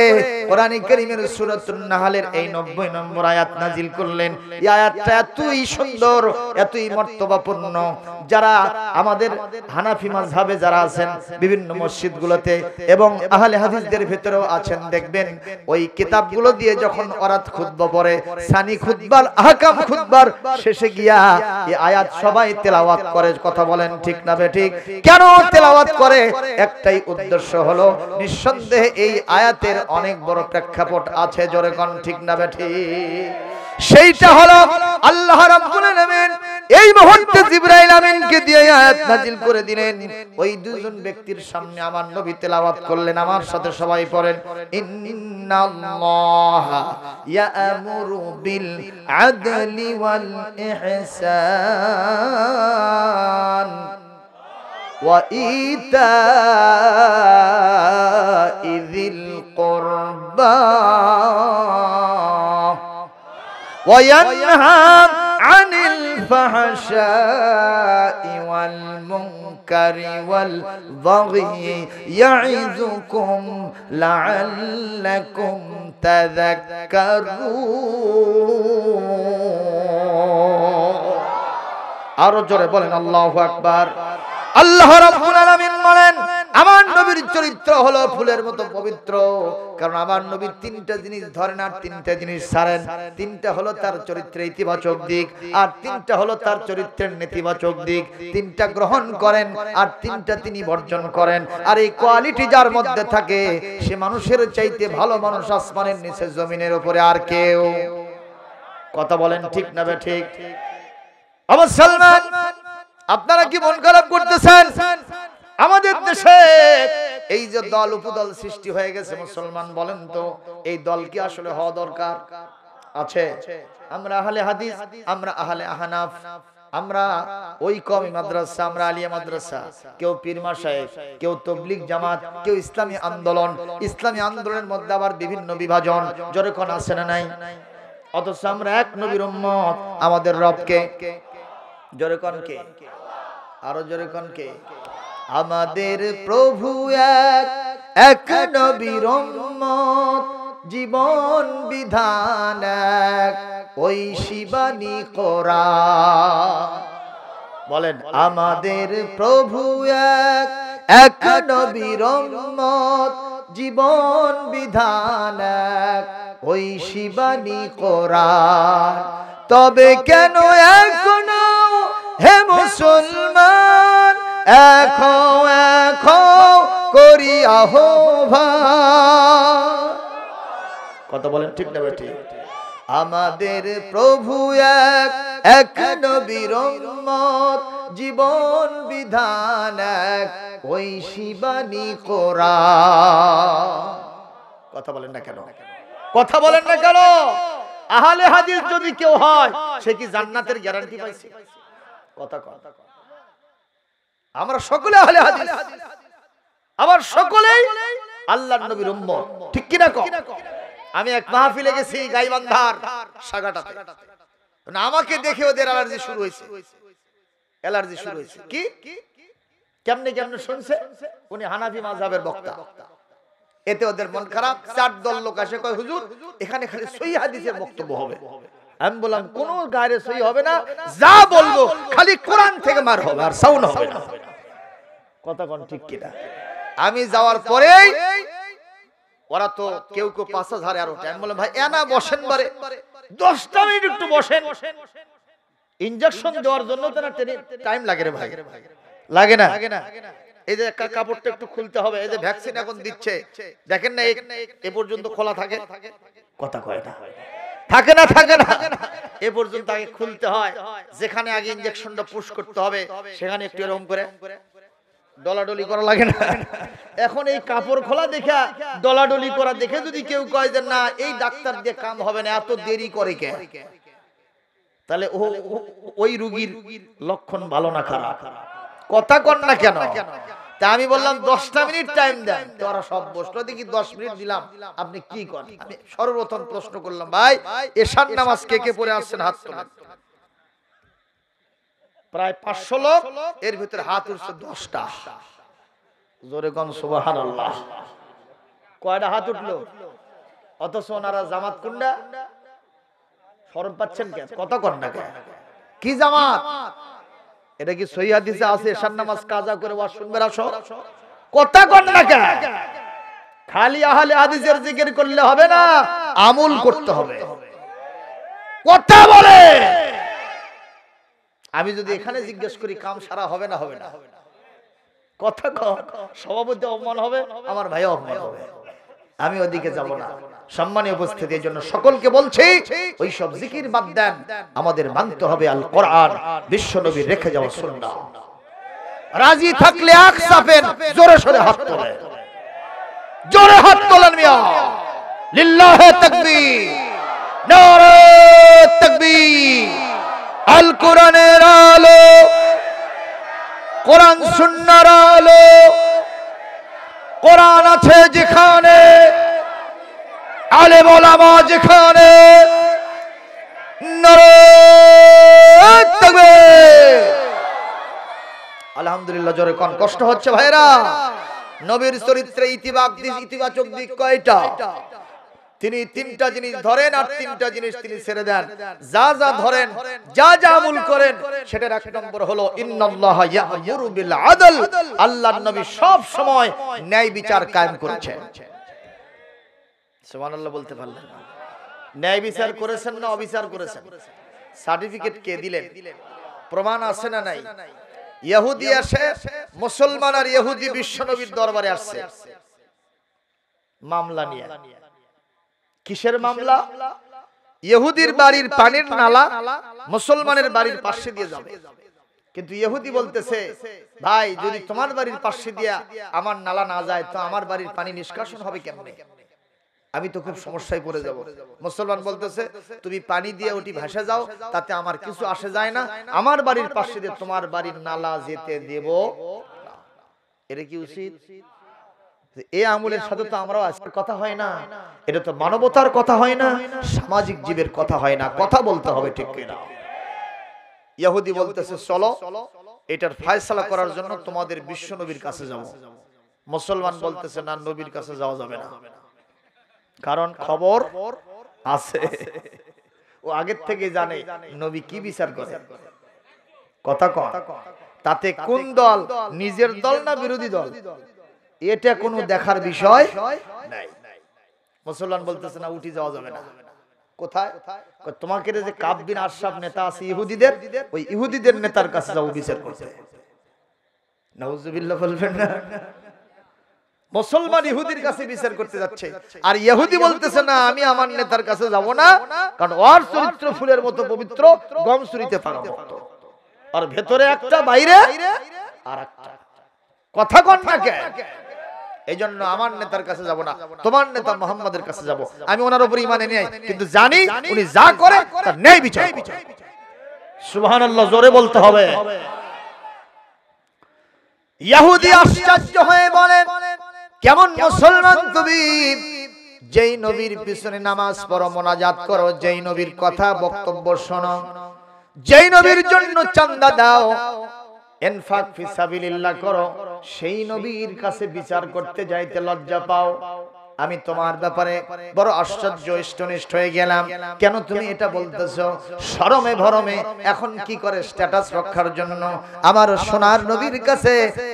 কোরআন কারীমের সূরাতুন নাহলের এই 90 নম্বর আয়াত নাজিল করলেন। এই আয়াতটা এতই সুন্দর, এতই মর্তবাপূর্ণ, যারা আমাদের হানাফি মাযহাবে যারা আছেন বিভিন্ন মসজিদগুলোতে এবং আহলে হাদিসদের ভিতরেও আছেন, দেখবেন ওই কিতাবগুলো দিয়ে যখন ওরাত খুতবা পড়ে, সানি খুতবার আহকাম খুতবার শেষে গিয়া এই আয়াত সবাই তেলাওয়াত করে। কথা বলেন ঠিক না বেঠিক? কেন তেলাওয়াত করে? একটাই উদ্দেশ্য হলো, নিঃসন্দেহে এই আয়াতের অনেক বড় প্রেক্ষাপট আছে। জোরে কোন ঠিক না বেঠিক? সেইটা হলো আল্লাহ রাব্বুল আলামিন এই মুহূর্তে জিবরাইল আমিনকে দিয়ে আয়াত নাজিল করে দিলেন। ওই দুজন ব্যক্তির সামনে আমার নবী তেলাওয়াত করলেন। আমার সাথে সবাই পড়েন, ইন্নাল্লাহা ইয়া'মুরু বিল আদলি ওয়াল ইহসান ওয়া ইতা'i যিল কুরবা وينهى عن الفحشاء والمنكر والبغي يعظكم لعلكم تذكرون। আরো জোরে বলেন আল্লাহু আকবার। আল্লাহ রাব্বুল আলামিন বলেন আমার নবীর চরিত্র হলো ফুলের মতো পবিত্র, কারণ আমার নবী 3টা জিনিস ধরেন আর 3টা জিনিস ছাড়েন। 3টা হলো তার চরিত্রের ইতিবাচক দিক, আর 3টা হলো তার চরিত্রের নেতিবাচক দিক। 3টা গ্রহণ করেন আর 3টা তিনি বর্জন করেন। আর এই কোয়ালিটি যার মধ্যে থাকে সে মানুষের চাইতে ভালো মানুষ আসমানের নিচে জমিনের উপরে আর কেউ। কথা বলেন ঠিক না ঠিক? আমার মুসলমান, আপনারা কি মন খারাপ করতেছেন? আমাদের দেশে এই যে দল উপদল সৃষ্টি হয়ে গেছে, মুসলমান বলেন তো এই দল কি আসলে হওয়া দরকার আছে? আমরা আহলে হাদিস, আমরা আহলে আহনাফ, আমরা ওই কওমি মাদ্রাসা, আমরা আলিয়া মাদ্রাসা, কেউ পীর মাশায়েখ, কেউ তাবলীগ জামাত, কেউ ইসলামী আন্দোলন। ইসলামী আন্দোলনের মধ্যে আবার বিভিন্ন বিভাজন। জোরে কোন আছে না নাই? অথচ আমরা এক নবীর উম্মত। আমাদের রবকে জোরে কোন কে? আরো জোরে কোন কে? আমাদের প্রভু এক নবীর উম্মত, জীবন বিধান এক, ওই শিবানী কোরআন। বলেন আমাদের প্রভু এক নবীর উম্মত, জীবন বিধান এক, ওই শিবানী কোরআন। তবে কেন এখনো হে মুসলমান এখন করি আহ্বান। কথা বলেন ঠিক না বেঠিক? আমাদের প্রভু এক নবীর উম্মত, জীবন বিধান এক ঐশী বাণী কোরআন। কথা বলেন না কেন? কথা বলেন না কেন? আহলে হাদিস যদি কেউ হয় সে কি জান্নাতের গ্যারান্টি পাইছে? কথা কথা আমরা সকলে আহলে হাদিস, আবার সকলেই আল্লাহর নবীর উম্মত, ঠিক কি না? আমি এক মাহফিলে গেছি গাইবান্ধার সাগাটাতে, আমাকে দেখে ওদের অ্যালার্জি শুরু হয়েছে। অ্যালার্জি শুরু হয়েছে কি? কেমনে কেমনে শুনছে? উনি হানাফি মাযহাবের বক্তা, এতে ওদের মন খারাপ। 4 দল লোক আসে, কয় হুজুর এখানে খালি সহিহ হাদিসের বক্তব্য হবে। আমি বললাম কোন গায়ে সহিহ হবে না, যা বলবো খালি কোরআন থেকে মার হবে, আর সাউন্ড হবে না। কথা কোন ঠিক কি না? আমি যাওয়ার পরেই ওরা তো কেউ কেউ 5000 আর ওটা। আমি বললাম ভাই এনা বসেন বারে 10টা মিনিট একটু বসেন, ইনজেকশন দেওয়ার জন্য তো না টাইম লাগে রে ভাই, লাগে না? এই যে কাপড়টা একটু খুলতে হবে, এই যে ভ্যাকসিন এখন দিচ্ছে দেখেন না, এ পর্যন্ত খোলা থাকে। কথা কয় না, থাকে না, থাকে না, এ পর্যন্ত আগে খুলতে হয়। যেখানে আগে ইনজেকশনটা পুশ করতে হবে সেখানে একটু এরকম করে ডলাডলি করা লাগে না? এখন এই কাপড় খোলা দেখা ডলাডলি করা দেখে যদি কেউ কয় যে না এই ডাক্তার দিয়ে কাম হবে না, এত দেরি করে কে, তাহলে ওই রোগীর লক্ষণ ভালো না খারাপ? কথা কন না কেন? তা আমি বললাম 10টা মিনিট টাইম দেন, তোরা সব বসলো, দেখি 10 মিনিট দিলাম, আপনি কি করেন? আমি সর্বপ্রথম প্রশ্ন করলাম ভাই এশার নামাজ কে কে পড়ে আসছেন? হাত তোলেন। প্রায় 500 লোক, এর ভিতরে হাত উঠছে 10টা। জোরে কোন সুবহানাল্লাহ। কয়টা হাত উঠলো? অথচ ওনারা জামাত কোনটা? শরম পাচ্ছেন কেন? কথা কন না কেন? কি জামাত? এটা কি সহিহ হাদিসে আছে এশার নামাজ কাজা করে ওয়াজ শুনবে আসো? কথা কন না কেন? খালি আহলে হাদিসের জিকির করলে হবে না, আমল করতে হবে। কথা বলে আমি যদি এখানে জিজ্ঞেস করি কাম সারা হবে না? হবে না? কথা কন। সভাপতি অপমান হবে, আমার ভাই অপমান হবে, আমি ওদিকে যাব না। সম্মানীয় উপস্থিতি, এর জন্য সকলকে বলছি ওই সব জিকির বাদ দেন, আমাদের মানতে হবে আল কোরআন, বিশ্ব নবী রেখে যাওয়া সুন্নাহ। রাজি থাকলে আখ চাপেন, জোরে সোরে হাত তোলেন, জোরে হাত তোলেন মিয়া। লিল্লাহি তাকবীর, নারে তাকবীর। আল কোরআনের আলো, কোরআন সুন্নাহর আলো, কোরআন আছে যেখানে, আলেম ওলামা যেখানে, নারে তাকবীর। আলহামদুলিল্লাহ, জোরে কোন। কষ্ট হচ্ছে ভাইরা? নবীর চরিত্রে ইতিবাচক দিক কয়টা? তিনি 3টা জিনিস ধরেন আর 3টা জিনিস তিনি ছেড়ে দেন। যা যা ধরেন, যা যা আমল করেন, সেটার 1 নম্বর হলো ইন্নাল্লাহা ইয়া'মুরু বিল আদল। আল্লাহর নবী সব সময় ন্যায় বিচার কায়েম করেছেন। সুবহানাল্লাহ বলতে পারলেন না? ন্যায় বিচার করেছেন না অবিচার করেছেন? সার্টিফিকেট কে দিলেন? প্রমাণ আছে না নাই? ইহুদি আসে, মুসলমান আর ইহুদি বিশ্ব নবীর দরবারে আসছে মামলা নিয়ে। কিসের মামলা? ইহুদির বাড়ির পানির নালা মুসলমানের বাড়ির পাশে দিয়ে যাবে, কিন্তু ইহুদি বলতেছে ভাই যদি তোমার বাড়ির পাশে দিয়া আমার নালা না যায় তো আমার বাড়ির পানি নিষ্কাশন হবে কেমনে? আমি তো খুব সমস্যায় পড়ে যাব। মুসলমান বলতেছে তুমি পানি দিয়ে ওটি ভেসে যাও, তাতে আমার কিছু আসে যায় না, আমার বাড়ির পাশে দিয়ে তোমার বাড়ির নালা যেতে দেব না। এটা কি উচিত? এই আমলের সাথে তো আমরাও আজকের কথা হয় না, এটা তো মানবতার কথা হয় না, সামাজিক জীবের কথা হয় না। কথা বলতে হবে, ঠিক কিনা? ইহুদি বলতেছে চলো এটার ফয়সালা করার জন্য তোমাদের বিশ্ব নবীর কাছে যাব। মুসলমান বলতেছে না, নবীর কাছে যাওয়া যাবে না, কারণ খবর আছে, ও আগের থেকে জানে নবী কি বিচার করে। কথা কন। তাতে কোন দল, নিজের দল না বিরোধী দল, এটা কোনো দেখার বিষয় নাই। মুসলমান বলতেছে না, উঠি যাওয়া যাবে না। কোথায়? তোমাকে যে কাব বিন আশরাফ নেতা আছে ইহুদিদের, ওই ইহুদিদের নেতার কাছে যাও বিচার করতে। নাউজুবিল্লাহ বলবেন না? মুসলমান ইহুদির কাছে বিচার করতে যাচ্ছে, আর ইহুদি বলতেছে না আমি আমার নেতার কাছে যাব না, কারণ ওর চরিত্র ফুলের মতো পবিত্র, গম চুরিতে পারদর্শী, আর ভেতরে একটা বাইরে আরেকটা। কথা কোন থাকে? এই জন্য আমার নেতার কাছে যাব না, তোমার নেতা মুহাম্মাদের কাছে যাব। আমি ওনার উপর ঈমান এনে নাই, কিন্তু জানি উনি যা করে তার ন্যায় বিচার। সুবহানাল্লাহ, জোরে বলতে হবে। ইহুদি আশ্চর্য হয়ে বলে, কেমন মুসলমান তুমি, যেই নবীর পিছনে নামাজ পড়ো, মুনাজাত করো, যেই নবীর কথা বক্তব্য শোনো, যেই নবীর জন্য চাঁদা দাও, ইনফাক ফি সাবিলিল্লাহ করো, সেই নবীর কাছে বিচার করতে যাইতে লজ্জা পাও। আমি তোমার ব্যাপারে বড় আশ্চর্য স্তনিষ্ঠ হয়ে গেলাম। কেন তুমি এটা বলতেছো? শরমে ভরমে এখন কি করে স্ট্যাটাস রক্ষার জন্য আমার সোনার নবীর কাছে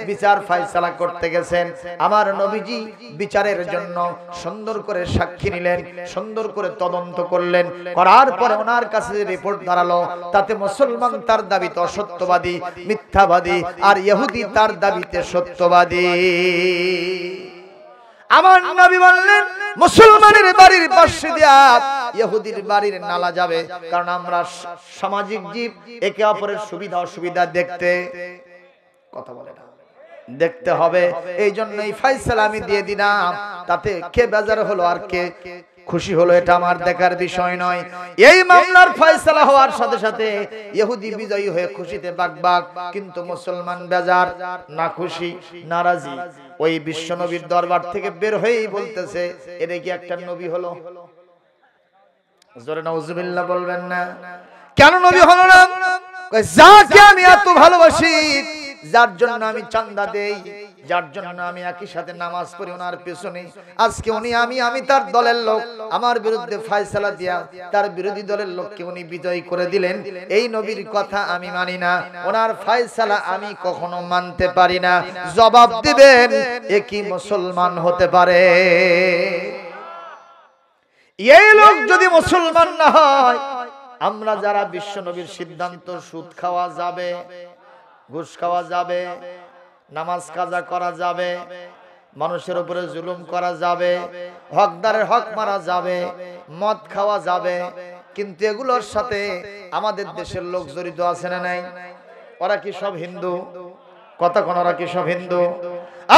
বিচার ফায়সালা করতে গেছেন। আমার নবীজি বিচারের জন্য সুন্দর করে সাক্ষী নিলেন, সুন্দর করে তদন্ত করলেন, করার পরে ওনার কাছে রিপোর্ট দাঁড়ালো, তাতে মুসলমান তার দাবিতে অসত্যবাদী, মিথ্যাবাদী, আর ইহুদি তার দাবিতে সত্যবাদী। আমার নবী বললেন, মুসলমানের বাড়ির পাশে দিয়া ইহুদির বাড়ির নালা যাবে, কারণ আমরা সামাজিক জীব, একে অপরের সুবিধা অসুবিধা দেখতে, কথা বলে না, দেখতে হবে। এই জন্য এই ফয়সালা আমি দিয়ে দিলাম, তাতে কে বেজার হলো আর কে খুশি হলো এটা আমার দেখার বিষয় নয়। এই মামলার ফয়সালা হওয়ার সাথে সাথে ইহুদি বিজয়ী হয়ে খুশিতে বাগবাগ, কিন্তু মুসলমান বেজার, না খুশি, নারাজি। ওই বিশ্ব নবীর দরবার থেকে বের হয়েই বলতেছে, এটা কি একটা নবী হলো? জোরে নাউজুবিল্লাহ বলবেন না? কেন নবী হলো না? যাকে আমি এত ভালোবাসি, যার জন্য আমি চাঁদা দেই, যার জন্য আমি একই সাথে নামাজ পড়ি ওনার পেছনে, আজকে উনি আমি তার দলের লোক, আমার বিরুদ্ধে ফয়সালা দিয়া তার বিরোধী দলের লোককে উনি বিজয়ী করে দিলেন। এই নবীর কথা আমি মানি না, ওনার ফয়সালা আমি কখনো মানতে পারি না। জবাব দিবেন, এ কি মুসলমান হতে পারে? এই লোক যদি মুসলমান না হয়, আমরা যারা বিশ্ব নবীর সিদ্ধান্ত, সুদ খাওয়া যাবে, ঘুষ খাওয়া যাবে, নামাজ কাজা করা যাবে, মানুষের উপরে জুলুম করা যাবে, হকদারের হক মারা যাবে, মদ খাওয়া যাবে, কিন্তু এগুলোর সাথে আমাদের দেশের লোক জড়িত আছে না নাই? ওরা কি সব হিন্দু? কথা কোন, ওরা কি সব হিন্দু?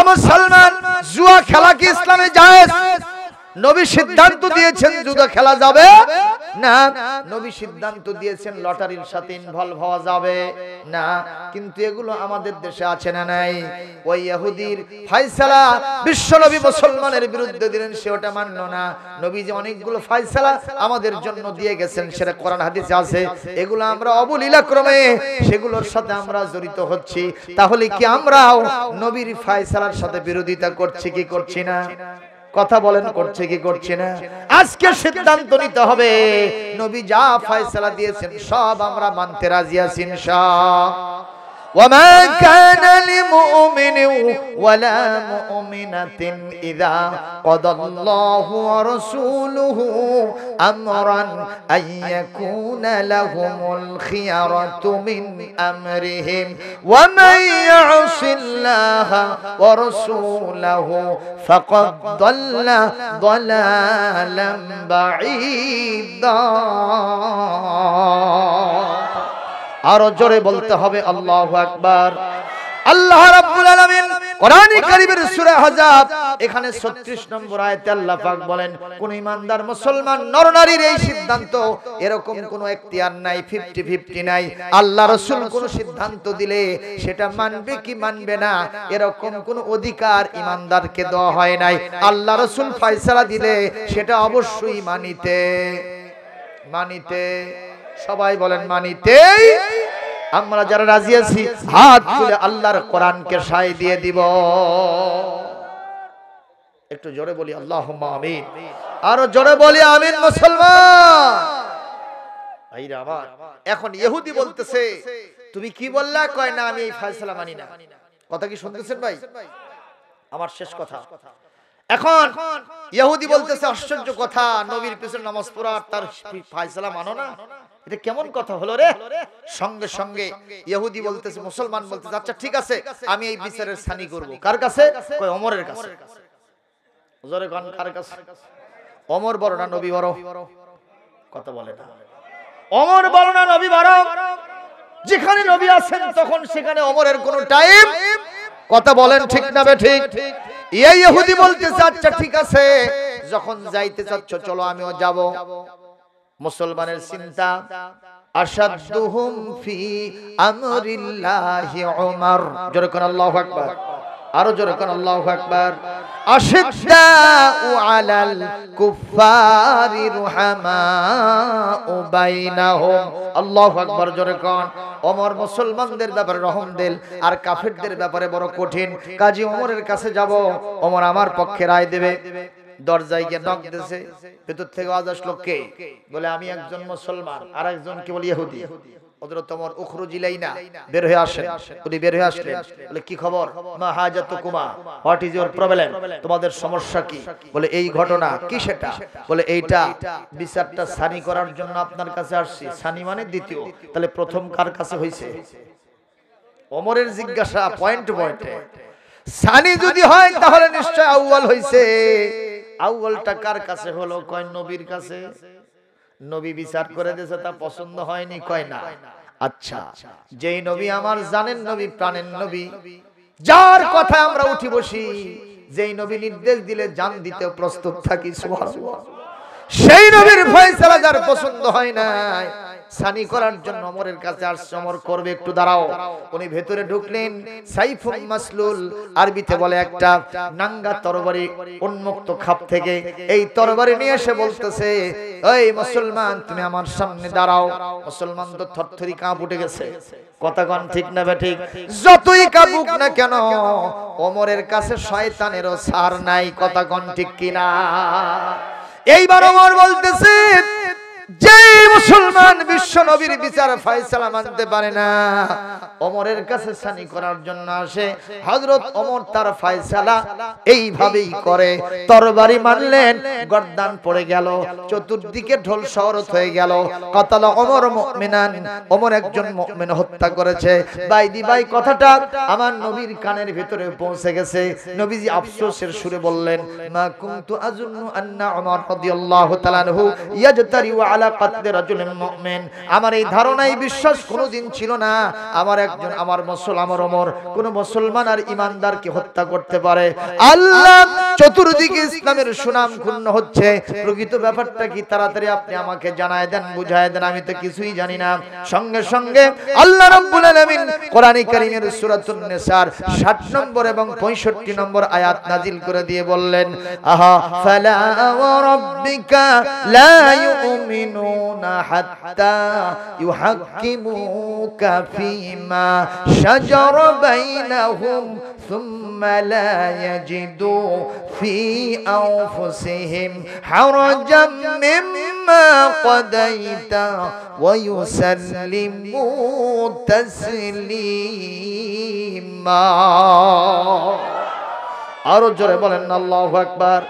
মুসলমান জুয়া খেলা কি ইসলামে জায়েজ? নবী সিদ্ধান্ত দিয়েছেন জুয়া খেলা যাবে না, নবী সিদ্ধান্ত দিয়েছেন লটারির সাথে ইনভলভ হওয়া যাবে না, কিন্তু এগুলো আমাদের দেশে আছে না নাই? ওই ইহুদির ফয়সালা বিশ্ব নবী মুসলমানের বিরুদ্ধে দিলেন, সে ওটা মানল না। নবী যে অনেকগুলো ফয়সালা আমাদের জন্য দিয়ে গেছেন, সেটা কোরআন হাদিসে আছে, এগুলো আমরা অবলীলা ক্রমে সেগুলোর সাথে আমরা জড়িত হচ্ছি। তাহলে কি আমরাও নবীর ফয়সালার সাথে বিরোধিতা করছি কি করছি না? কথা বলেন, করছে কি করছে না? আজকে সিদ্ধান্ত নিতে হবে, নবী যা ফয়সালা দিয়েছেন সব আমরা মানতে রাজি আছি ইনশাআল্লাহ। وما كان لمؤمن ولا مؤمنة إذا قضى الله ورسوله أمرا أن يكون لهم الخيرة من أمرهم ومن يعص الله ورسوله فقد ضل ضلالا بعيدا। আরো জোরে বলতে হবে আল্লাহু আকবার। আল্লাহ রাব্বুল আলামিন কোরআনে কারীমের সূরা আহজাব এখানে 36 নম্বর আয়াতে আল্লাহ পাক বলেন, কোন ঈমানদার মুসলমান নরনারীর এই সিদ্ধান্ত, এরকম কোন এখতিয়ার নাই, 50-50 নাই। আল্লাহ রাসূল কোন সিদ্ধান্ত দিলে সেটা মানবে কি মানবে না, এরকম কোন অধিকার ঈমানদারকে দেওয়া হয় নাই। আল্লাহ রাসূল ফয়সালা দিলে সেটা অবশ্যই মানিতে, সবাই বলেন মানিতেই। আমরা যারা রাজি আছি হাত তুলে আল্লাহর কোরআনকে সায় দিয়ে দিব। একটু জোরে বলি আল্লাহুম্মা আমিন, আরো জোরে বলি আমিন মুসলমান ভাইরা আমার। এখন ইহুদি বলতেছে, তুমি কি বললা? কয় না আমি এই ফয়সালা মানি না। কথা কি শুনতেছেন ভাই? আমার শেষ কথা। এখন ইহুদি বলতেছে, আশ্চর্য কথা, নবীর পিছনে নামাজ পড়া তার ফয়সালা মানো না? এটা কেমন কথা হলো রে? সঙ্গে সঙ্গে ইহুদি বলতেছে, মুসলমান বলতেছে, আচ্ছা ঠিক আছে, আমি এই বিচারের ছানি করব। কার কাছে? কয় ওমরের কাছে। জোরে কোন কার কাছে? ওমর বড় না নবী বড়? কথা বলে না। ওমর বড় না নবী বড়? যেখানে নবী আছেন তখন সেখানে ওমরের কোনো টাইম। কথা বলেন ঠিক না বেঠিক? এই ইহুদি বলতেছে, আচ্ছা ঠিক আছে, যখন যাইতে চাচ্ছ চলো আমিও যাব। মুসলমানের চিন্তা, আশাদুহুম ফি আমরিল্লাহি উমর। জোরে কোন আল্লাহু আকবার। আরো জোরে কোন আল্লাহু আকবার। আশিদ্দাউ আলাল কুফারি রুহামাউ বাইনাহুম। আল্লাহু আকবার। জোরে কোন। ওমর মুসলমানদের ব্যাপারে রহম দিল, আর কাফেরদের ব্যাপারে বড় কঠিন। কাজী ওমরের কাছে যাব, ওমর আমার পক্ষে রায় দেবে। দরজায় গিয়ে নক দিয়েছে, ভেতর থেকে আওয়াজ আসলো, কে? বলে আমি একজন মুসলমান। আর একজন কি বলে ইহুদি। হযরত ওমর উখরুজিলাইনা, বের হয়ে আসেন। উনি বের হয়ে আসলেন, বলে কি খবর? মা হাজাতুকুমা, হোয়াট ইজ ইওর প্রবলেম? তোমাদের সমস্যা কি? বলে এই ঘটনা। কি সেটা? বলে এইটা বিচারটা সানি করার জন্য আপনার কাছে আসছি। সানি মানে দ্বিতীয়। তাহলে প্রথম কার কাছে হইছে? ওমরের জিজ্ঞাসা পয়েন্ট পয়েন্টে। সানি যদি হয় তাহলে নিশ্চয় আউয়াল হইছে। আউয়ালটা কার কাছে হলো? কয় নবীর কাছে। নবী বিচার করে দিয়েছে, তা পছন্দ হয়নি। কয় না। আচ্ছা, যেই নবী আমার জানেন নবী, প্রাণের নবী, যার কথা আমরা উঠি বসি, যেই নবী নির্দেশ দিলে জান দিতে প্রস্তুত থাকি, সুবহানাল্লাহ, সেই নবীর ফয়সালা যার পছন্দ হয় না, সানি করার জন্য ওমরের কাছে আসছে। ওমর করবে, একটু দাঁড়াও। উনি ভেতরে ঢুকলেন। সাইফুন মাসলুল, আরবিতে বলে একটা নাঙ্গা তরবারি, উন্মুক্ত খাপ থেকে এই তরবারি নিয়ে এসে বলতেছে, এই মুসলমান তুমি আমার সামনে দাঁড়াও। মুসলমান তো থরথরি কাঁপ উঠে গেছে। কথা কোন ঠিক না বেঠিক? যতই কাঁপুক না কেন, ওমরের কাছে শয়তানেরও ছাড় নাই। কথা কোন ঠিক কিনা? এইবার ওমর বলতেছে, যে মুসলমান বিশ্ব নবীর বিচার ফয়সালা মানতে পারে না, ওমরের কাছে সানি করার জন্য আসে, হযরত ওমর তার ফয়সালা এইভাবেই করে। তরবারি মারলেন, গর্দান পড়ে গেল, চতুর্দিকে ঢোল শরৎ হয়ে গেল। কাতালা ওমর মুমিনান, ওমর একজন মুমিন হত্যা করেছে। বাইদি বাই কথাটা আমার নবীর কানের ভিতরে পৌঁছে গেছে। নবীজি আফসোসের সুরে বললেন, মা কুনতু আযুন্নু আন্না ওমর রাদিয়াল্লাহু তাআলা আনহু ইয়াজতারি আলা কাতলি রাজুলিন মুমিন। আমার এই ধারণাই বিশ্বাস কোনোদিন ছিল না আমার ওমর কোন মুসলমান আর ঈমানদারকে হত্যা করতে পারে। আল্লাহ চতুর্দিকে ইসলামের সুনাম ক্ষুণ্ণ হচ্ছে। প্রকৃত ব্যাপারটা কি তাড়াতাড়ি আপনি আমাকে জানায় দেন, বুঝায় দেন, আমি তো কিছুই জানি না। সঙ্গে সঙ্গে আল্লাহ রাব্বুল আলামিন কোরআনে কারীমের সূরাতুন নিসার 60 নম্বর এবং 65 নম্বর আয়াত নাজিল করে দিয়ে বললেন, আহা ফালা ওয়া রাব্বিকা লা ইউমিনুনা হাত্তা ইউহাক্কিমুকা ফীমা শাজারা বাইনাহুম সুম্মা লা ইয়াজিদু ফি আনফুসিহিম হারাজাম মিম্মা কাদাইতা ওয়া ইউসাল্লিমু তাসলিমা। আরো জোরে বলেন আল্লাহু আকবার।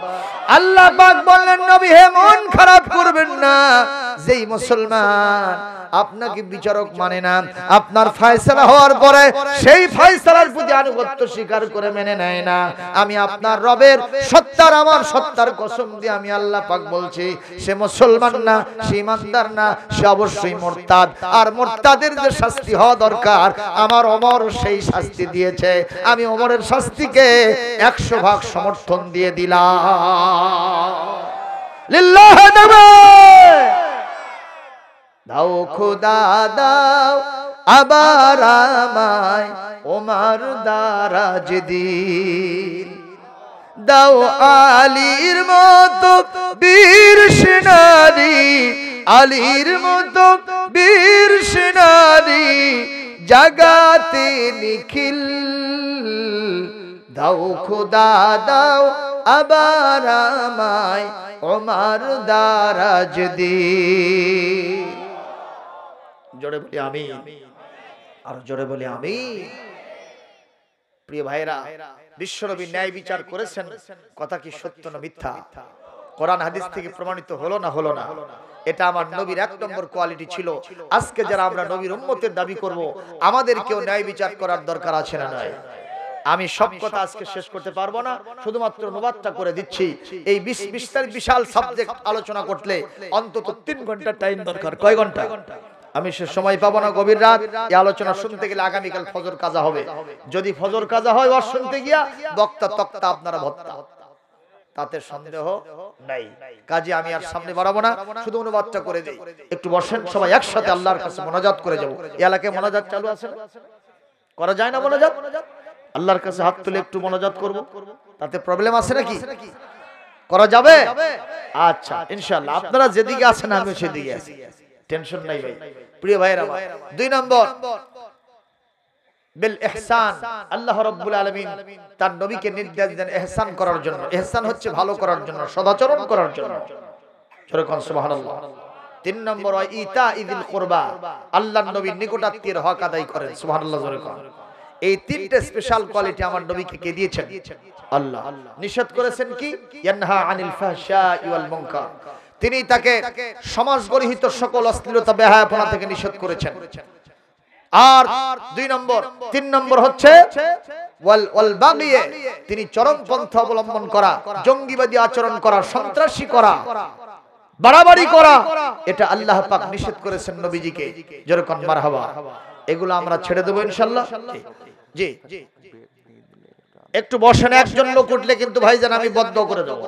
আল্লাহ পাক বললেন, নবী হে মন খারাপ করবেন না। যেই মুসলমান আপনাকে বিচারক মানে না, আপনার ফয়সালা হওয়ার পরে সেই ফয়সালার প্রতি আনুগত্য স্বীকার করে মেনে নেয় না, আমি আপনার রবের সত্তার, আমার সত্তার কসম দিয়ে আমি আল্লাহ পাক বলছি, সে মুসলমান না, সে ঈমানদার না, সে অবশ্যই মুরতাদ। আর মুরতাদের যে শাস্তি হওয়া দরকার, আমার ওমর সেই শাস্তি দিয়েছে। আমি ওমরের শাস্তিকে 100 ভাগ সমর্থন দিয়ে দিলাম। লিল্লাহ দাও খোদা দাও আবার আমায় ওমর দারাজ দিন, দাও আলীর মতো বীর সেনানী, আলীর মতো বীর সেনানী জাগাতে নিখিল, দাও খোদা দাও আবার আমায় ওমর দারাজ দিন। জোরে বলি আমিন, আর জোরে বলি আমিন। প্রিয় ভাইরা, বিশ্বনবী ন্যায় বিচার করেছেন, কথা কি সত্য না মিথ্যা? কোরআন হাদিস থেকে প্রমাণিত হলো না হলো না? এটা আমার নবীর 1 নম্বর কোয়ালিটি ছিল। আজকে যারা আমরা নবীর উম্মতের দাবি করব, আমাদেরকেও ন্যায় বিচার করার দরকার আছে না নাই? আমি সব কথা আজকে শেষ করতে পারবো না, শুধুমাত্র অনুবাদটা করে দিচ্ছি। এই বিশাল সাবজেক্ট আলোচনা করলে অন্তত 3 ঘন্টা টাইম দরকার। কয় ঘন্টা? আমি সে সময় পাবো না, গভীর রাত। এই আলোচনা শুনতে গেলে আগামীকাল ফজর কাজা হবে। যদি ফজর কাজা হয় ওয়াজ শুনতে গিয়া বক্তা তক্তা আপনারা ভত্তা, তাতে সন্দেহ নাই। কাজে আমি আর সামনে বাড়াবো না, শুধু অনুবাদটা করে দেই। একটু বসেন সবাই একসাথে আল্লাহর কাছে মোনাজাত করে যাব। এই এলাকায় মোনাজাত চালু আছে না? করা যায় না মোনাজাত? আল্লাহর কাছে হাত তুলে একটু মোনাজাত করব, তাতে প্রবলেম আছে নাকি? করা যাবে? আচ্ছা ইনশাআল্লাহ। আপনারা যেদিকে আছেন আমি সেদিকে আছি, টেনশন নাই ভাই। প্রিয় ভাইরা আমার, 2 নম্বর বিল ইহসান। আল্লাহ রাব্বুল আলামিন তার নবীকে নির্দেশ দেন ইহসান করার জন্য। ইহসান হচ্ছে ভালো করার জন্য, সদাচরণ করার জন্য। জোরে কোন সুবহানাল্লাহ। 3 নম্বর ইতা ইযিল কুরবা, আল্লাহর নবীর নিকটাত্মীয়ের হক আদায় করেন। সুবহানাল্লাহ জোরে কোন। এই 3টে স্পেশাল কোয়ালিটি আমার নবীকে কে দিয়েছেন? আল্লাহ। নিষেধ করেছেন কি? ইয়ানহা আনিল ফাহশাই ওয়াল মুনকার। তিনি তাকে সমাজ গরিহিত সকল অশ্লীলতা বেহায়াপনা থেকে নিষেধ করেছেন। আর 2 নম্বর, 3 নম্বর হচ্ছে ওয়াল বাগিয়ে, তিনি চরমপন্থা অবলম্বন করা, জঙ্গিবাদী আচরণ করা, সন্ত্রাসী করা, বাড়াবাড়ি করা, এটা আল্লাহ পাক নিষেধ করেছেন নবীজিকে। যেরকম মারহাবা। এগুলো আমরা ছেড়ে দেব ইনশাআল্লাহ। জি একটু বসেন। একজন লোক উঠলে কিন্তু ভাইজান আমি বদ্ধ করে দেব।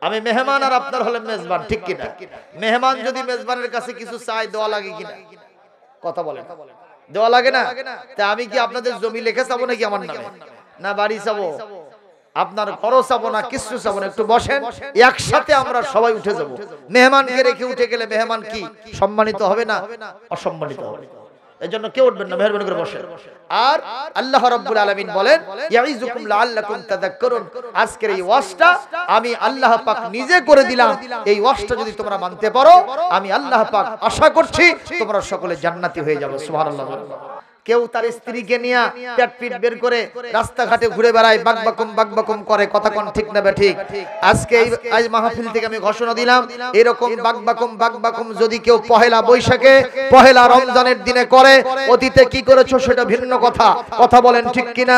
আমি মেহমান আর আপনার হলেন মেজবান, ঠিক কিনা? মেহমান যদি মেজবানের কাছে কিছু চাই, দেওয়া লাগে কিনা? কথা বলেন, দেওয়া লাগে না? তা আমি কি আপনাদের জমি লিখে চাবো নাকি আমার নামে? না বাড়ি চাবো, আপনার খরচ চাবো না, কিছু চাবো না। একটু বসেন, একসাথে আমরা সবাই উঠে যাব। মেহমানকে রেখে উঠে গেলে মেহমান কি সম্মানিত হবে না অসম্মানিত হবে? এজন্য কেউ উঠবেন না, মেহেরবানি করে বসেন। আর আল্লাহ রাব্বুল আলামিন বলেন ইয়াইযুকুম লাআল্লাকুম তাযাক্কারুন। আজকের এই ওয়াজটা আমি আল্লাহ পাক নিজে করে দিলাম। এই ওয়াজটা যদি তোমরা মানতে পারো, আমি আল্লাহ পাক আশা করছি তোমরা সকলে জান্নাতি হয়ে যাবে। সুবহানাল্লাহ। কেউ তার স্ত্রীকে নিয়ে পেট পিট বের করে রাস্তাঘাটে ঘুরে বেড়ায়, বাকবাকুম করে। কথা কোন ঠিক না ঠিক? আজকে এই মাহফিল থেকে আমি ঘোষণা দিলাম, এরকম বাকবাকুম যদি কেউ পহেলা বৈশাখে, পহেলা রমজানের দিনে করে, অতীতে কি করেছো সেটা ভিন্ন কথা। কথা বলেন ঠিক কিনা?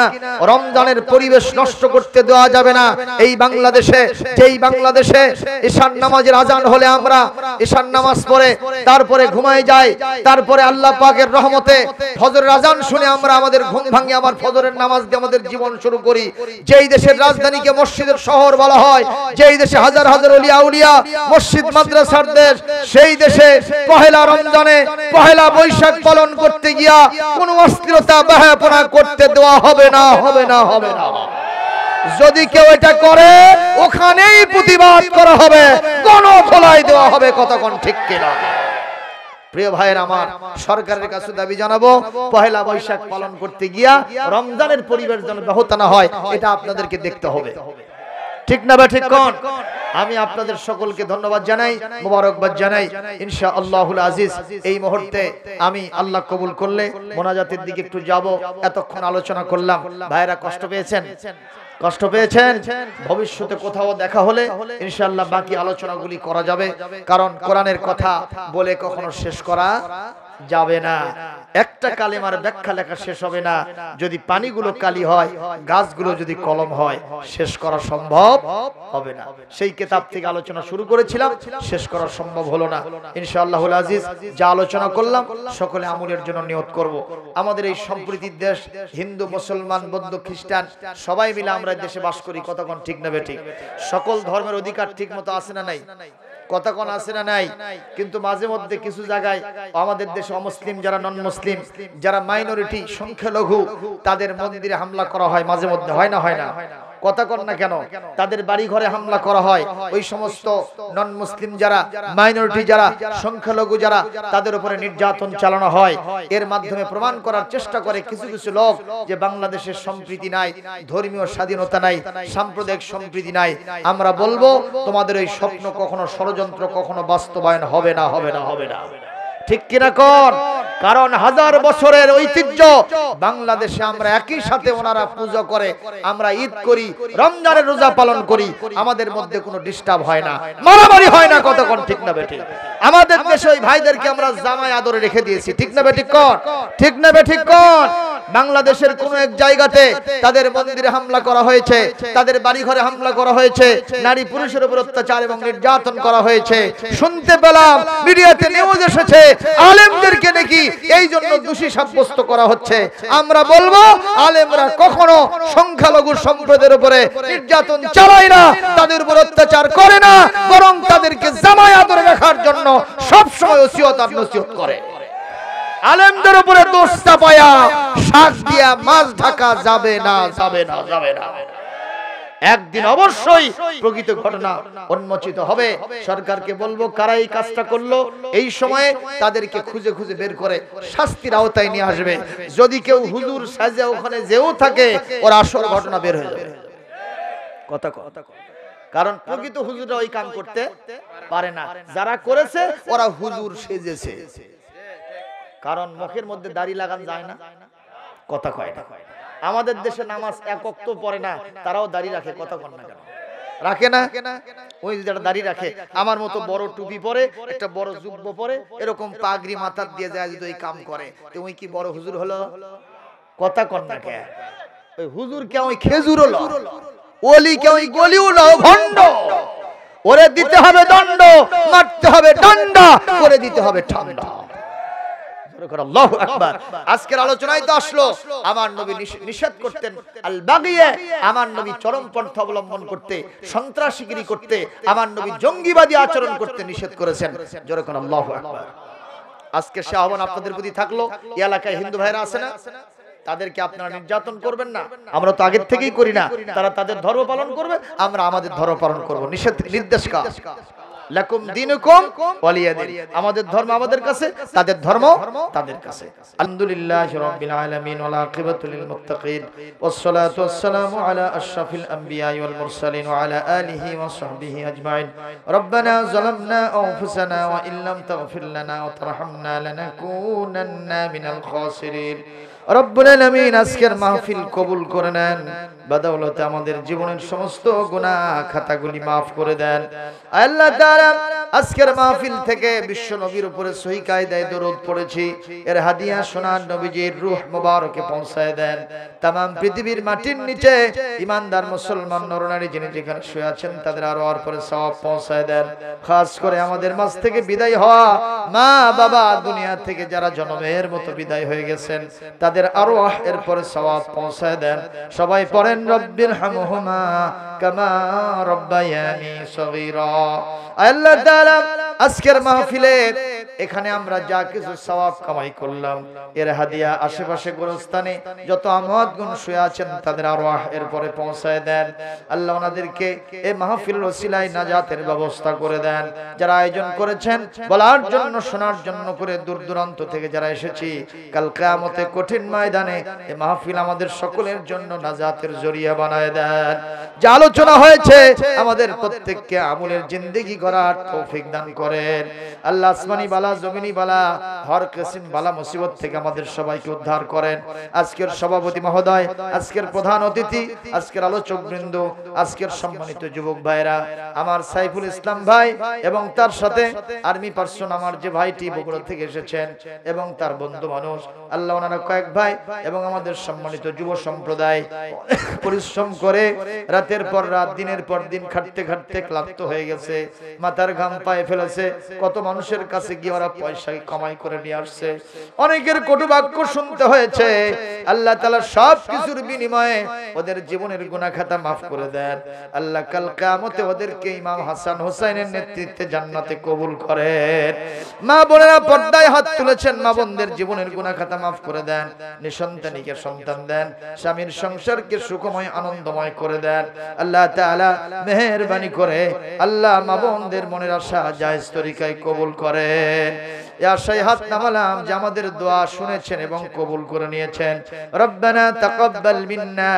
রমজানের পরিবেশ নষ্ট করতে দেওয়া যাবে না। এই বাংলাদেশে, যেই বাংলাদেশে ঈশান নামাজের আজান হলে আমরা ঈশান নামাজ পড়ে তারপরে ঘুমায় যাই, তারপরে আল্লাহ পাকের রহমতে ফজরের আজান শুনে আমরা আমাদের ঘুম ভাঙে আবার ফজরের নামাজ দিয়ে আমাদের জীবন শুরু করি। যেই দেশের রাজধানীকে মসজিদের শহর বলা হয়, যেই দেশে হাজার হাজার ওলিয়া উলিয়া, মসজিদ মাদ্রাসার দেশ, সেই দেশে পহেলা রমজানে, পহেলা বৈশাখ পালন করতে গিয়া কোনো অশ্লীলতা বেহায়াপনা করতে দেওয়া হবে না, হবে না, হবে না। যদি কেউ এটা করে ওখানেই প্রতিবাদ করা হবে, গণধোলাই দেওয়া হবে। কথা কোন ঠিক কিনা? প্রিয় ভাইয়ের আমার, সরকারের কাছে দাবি জানাবো, পহেলা বৈশাখ পালন করতে গিয়া রমজানের পরিবেশ যেন ব্যাহত না হয়, এটা আপনাদেরকে দেখতে হবে। ঠিক না বা ঠিক কোন? আমি আপনাদের সকলকে ধন্যবাদ জানাই, মোবারকবাদ জানাই। ইনশাআল্লাহুল আজিজ এই মুহূর্তে আমি আল্লাহ কবুল করলে মোনাজাতের দিকে একটু যাব। এতক্ষণ আলোচনা করলাম, ভাইরা কষ্ট পেয়েছেন? কষ্ট পেয়েছেন? ভবিষ্যতে কোথাও দেখা হলে ইনশাআল্লাহ বাকি আলোচনাগুলি করা যাবে, কারণ কোরআনের কথা বলে কখনো শেষ করা যাবে না। একটা কালেমার ব্যাখ্যা লেখা শেষ হবে না। যদি পানিগুলো কালি হয়, গাছগুলো যদি কলম হয়, শেষ করা সম্ভব হবে না। সেই কিতাব থেকে আলোচনা শুরু করেছিলাম, শেষ করা সম্ভব হলো না। ইনশাআল্লাহুল আজিজ যা আলোচনা করলাম সকলে আমলের জন্য নিয়ত করব। আমাদের এই সম্প্রীতির দেশ, হিন্দু, মুসলমান, বৌদ্ধ, খ্রিস্টান সবাই মিলে আমরা দেশে বাস করি। কতক্ষণ ঠিক না বেঠিক? সকল ধর্মের অধিকার ঠিক মতো আছে না নাই? কথা কোন আছে না নাই? কিন্তু মাঝে মধ্যে কিছু জায়গায় আমাদের দেশে অমুসলিম, যারা নন মুসলিম, যারা মাইনরিটি, সংখ্যালঘু, তাদের মন্দিরে হামলা করা হয় মাঝে মধ্যে, হয় না? হয় না? কথা কন না কেন? তাদের বাড়ি ঘরে হামলা করা হয়। ওই সমস্ত নন মুসলিম যারা, মাইনরিটি যারা, সংখ্যালঘু যারা, তাদের উপরে নির্যাতন চালানো হয়। এর মাধ্যমে প্রমাণ করার চেষ্টা করে কিছু কিছু লোক যে বাংলাদেশের সম্প্রীতি নাই, ধর্মীয় স্বাধীনতা নাই, সাম্প্রদায়িক সম্প্রীতি নাই। আমরা বলবো তোমাদের এই স্বপ্ন কখনো ষড়যন্ত্র, কখনো বাস্তবায়ন হবে না, হবে না, হবে না। ঠিক কিনা কোন? কারণ হাজার বছরের ঐতিহ্য ঐতিহ্য, বাংলাদেশে আমরা একই সাথে ওনারা পূজা করে, আমরা ঈদ করি, রমজানের রোজা পালন করি, আমাদের মধ্যে কোনো ডিস্টার্ব হয় না, মারামারি হয় না, কতক্ষণ ঠিক না বেঠিক? আমাদের দেশে ওই ভাইদেরকে আমরা জামাই আদরে রেখে দিয়েছি, ঠিক না বেঠিক কোন? ঠিক না বেঠিক কোন? বাংলাদেশের কোন এক জায়গাতে তাদের মন্দিরে হামলা করা হয়েছে, তাদের বাড়ি ঘরে হামলা করা হয়েছে, নারী পুরুষের উপর অত্যাচার এবং নির্যাতন করা হয়েছে। শুনতে পেলাম মিডিয়াতে নিউজ এসেছে আলেমদেরকে নাকি এই জন্য দোষী সাব্যস্ত করা হচ্ছে। আমরা বলবো আলেমরা কখনো সংখ্যালঘু সম্প্রদায়ের উপরে নির্যাতন চালায় না, তাদের উপর অত্যাচার করে না, বরং তাদেরকে জামাই আদরে রাখার জন্য সব সময় ওসিয়ত আর নসিহত করে। আলেমদের উপরে দোষ চাপায়া শাক দিয়া মাছ ঢাকা যাবে না, যাবে না, যাবে না। একদিন অবশ্যই প্রকৃত ঘটনা উন্মোচিত হবে। সরকারকে বলবো কারা এই কাজটা করলো, এই সময়ে তাদেরকে খুঁজে খুঁজে বের করে শাস্তির আওতায় নিয়ে আসবে। যদি কেউ হুজুর সাজে ওখানে যেও থাকে, ওর আসল ঘটনা বের হয়ে যাবে। কথা কথা, কারণ প্রকৃত হুজুররা ওই কাম করতে পারে না, যারা করেছে ওরা হুজুর সেজেছে। কারণ মুখের মধ্যে দাড়ি লাগান যায় না, কথা কয় না। আমাদের দেশে নামাজ এক ওয়াক্ত পড়ে না, তারাও দাড়ি রাখে, কথা কন না কেন? রাখে না? ওই যারা দাড়ি রাখে আমার মতো বড় টুপি পরে, একটা বড় জুব্ব পরে, এরকম পাগড়ি মাথার দিয়ে যায়, যদি ওই কাম করে তো ওই কি বড় হুজুর হলো? কথা কন না কেন? ওই হুজুর কে ওই খেজুর হলো, ওলি কে ওই গলি হলো, ভণ্ড। ওরে দিতে হবে দণ্ড, মারতে হবে ডান্ডা, করে দিতে হবে ঠান্ডা। আল্লাহু আকবার। আজকের আলোচনায় তো আসলো আমার নবী নিষেধ করতেন আল বাগিয়ে, আমার নবী চরমপন্থা অবলম্বন করতে, সন্ত্রাসীগিরি করতে, আমার নবী জঙ্গিবাদী আচরণ করতে নিষেধ করেছেন। জোরে কোন আল্লাহু আকবার। আজকে সে আহ্বান আপনাদের প্রতি থাকলো, এই এলাকায় হিন্দু ভাইরা আছে না, তাদেরকে আপনারা নির্যাতন করবেন না। আমরা তো আগের থেকেই করি না, তারা তাদের ধর্ম পালন করবে, আমরা আমাদের ধর্ম পালন করব। নিষেধ নির্দেশ কাজ লাকুম দিনুকুম ওয়ালিয়া দিন। আমাদের ধর্ম আমাদের কাছে, তাদের ধর্ম তাদের কাছে। আলহামদুলিল্লাহি রাব্বিল আলামিন ওয়াল আকিবাতু লিল মুত্তাকিন ওয়াস সালাতু ওয়াস সালামু আলা আশরাফিল আমবিয়া ওয়াল মুরসালিন ওয়া আলা আলিহি ওয়া সাহবিহি আজমাইন। রব্বানা যালামনা আনফুসানা ওয়া ইল্লাম তাগফির লানা ওয়া তারহামনা লানাকুনান্না মিনাল খাসিরিন। রব্বুল আলামিন আজকের মাহফিল কবুল করে নেন, বদৌলতে আমাদের জীবনের সমস্ত গুনাহ খাতাগুলি maaf করে দেন। আল্লাহ তাআলা আজকের মাহফিল থেকে বিশ্ব নবীর উপরে সহি কায়দায় দরুদ পড়েছি, এর হাদিয়া সোনার নবীজির রূহ মুবারকে পৌঁছায় দেন। तमाम পৃথিবীর মাটির নিচে ঈমানদার মুসলমান নরনারী যিনি যেখানে শুয়ে আছেন তাদের আরওয়ার পরে সওয়াব পৌঁছায় দেন। খাস করে আমাদের মাঝ থেকে বিদায় হওয়া মা বাবা, দুনিয়া থেকে যারা জন্মের মতো বিদায় হয়ে গেছেন, তাদের আরওয়াহ এর পরে সওয়াব পৌঁছায় দেন। সবাই পড়েন রব্বির হামহুমা কামা রব্বায়ানি সগীরা। আল্লাহ তাআলা আজকের মাহফিলে এখানে আমরা যা কিছু সওয়াব কামাই করলাম, এর হাদিয়া আশেপাশে গোরস্থানে যত আমওয়াতগুন শুয়ে আছেন তাদের আরওয়াহ এর পরে পৌঁছায় দেন। আল্লাহ ওনাদেরকে এই মাহফিলের ওসিলায় নাজাতের ব্যবস্থা করে দেন। যারা আয়োজন করেছেন বলার জন্য, শোনার জন্য করে দূর দূরান্ত থেকে যারা এসেছি, কাল কিয়ামতে কঠিন ময়দানে এই মাহফিল আমাদের সকলের জন্য নাজাতের জরিয়া বানায় দেন। যা আলোচনা হয়েছে আমাদের প্রত্যেককে আমলের জিন্দেগি করার তৌফিক দান করেন। আল্লাহ আসমানি বালা, জমিনি বালা, হর কিসম বালা মুসিবত থেকে আমাদের সবাইকে উদ্ধার করেন। আজকের সভাপতি মহোদয়, আজকের প্রধান অতিথি, আজকের আলোচক বৃন্দ, আজকের সম্মানিত যুবক ভাইরা, আমার সাইফুল ইসলাম ভাই এবং তার সাথে আর্মি পার্সন আমার যে ভাইটি বগুড়া থেকে এসেছেন এবং তার বন্ধু মানুষ, আল্লাহ ওনারা কয়েক ভাই এবং আমাদের সম্মানিত যুব সম্প্রদায় পরিশ্রম করে রাতের পর রাত, দিনের পর দিন খাটতে খাটতে ক্লান্ত হয়ে গেছে, মাথার ঘাম পায়ে ফেলেছে। কত মানুষের কাছে গিয়ে ওরা পয়সা কামাই করে নিয়ে আসছে, অনেকের কটু বাক্য শুনতে হয়েছে। আল্লাহ তাআলা সব কিছুর বিনিময়ে ওদের জীবনের গুনাহ খাতা maaf করে দেন। আল্লাহ কাল কিয়ামতে ওদেরকে ইমাম হাসান হোসেনের নেতৃত্বে জান্নাতে কবুল করেন। মা বোনেরা পর্দায় হাত তুলেছেন, মা বোনদের জীবনের গুনাহ খাতা maaf করে দেন। নিঃসন্তানীকে সন্তান দেন, স্বামীর সংসারকে সুখময় আনন্দময় করে দেন। আল্লাহ তাআলা মেহেরবানি করে আল্লাহ মা বোনদের মনের আশা জায়েজ তরিকায় কবুল করেন। ইয়া আশায় হাত নামালাম যে আমাদের দোয়া শুনেছেন এবং কবুল করে নিয়েছেন। রব্বানা তাকাব্বাল মিন্না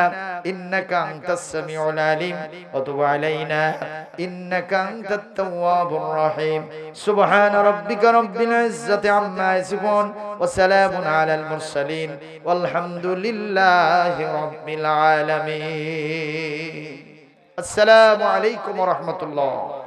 إنك أنت السميع العليم وتب علينا إنك أنت التواب الرحيم سبحان ربك رب العزة عما يصفون وسلام على المرسلين والحمد لله رب العالمين السلام عليكم ورحمة الله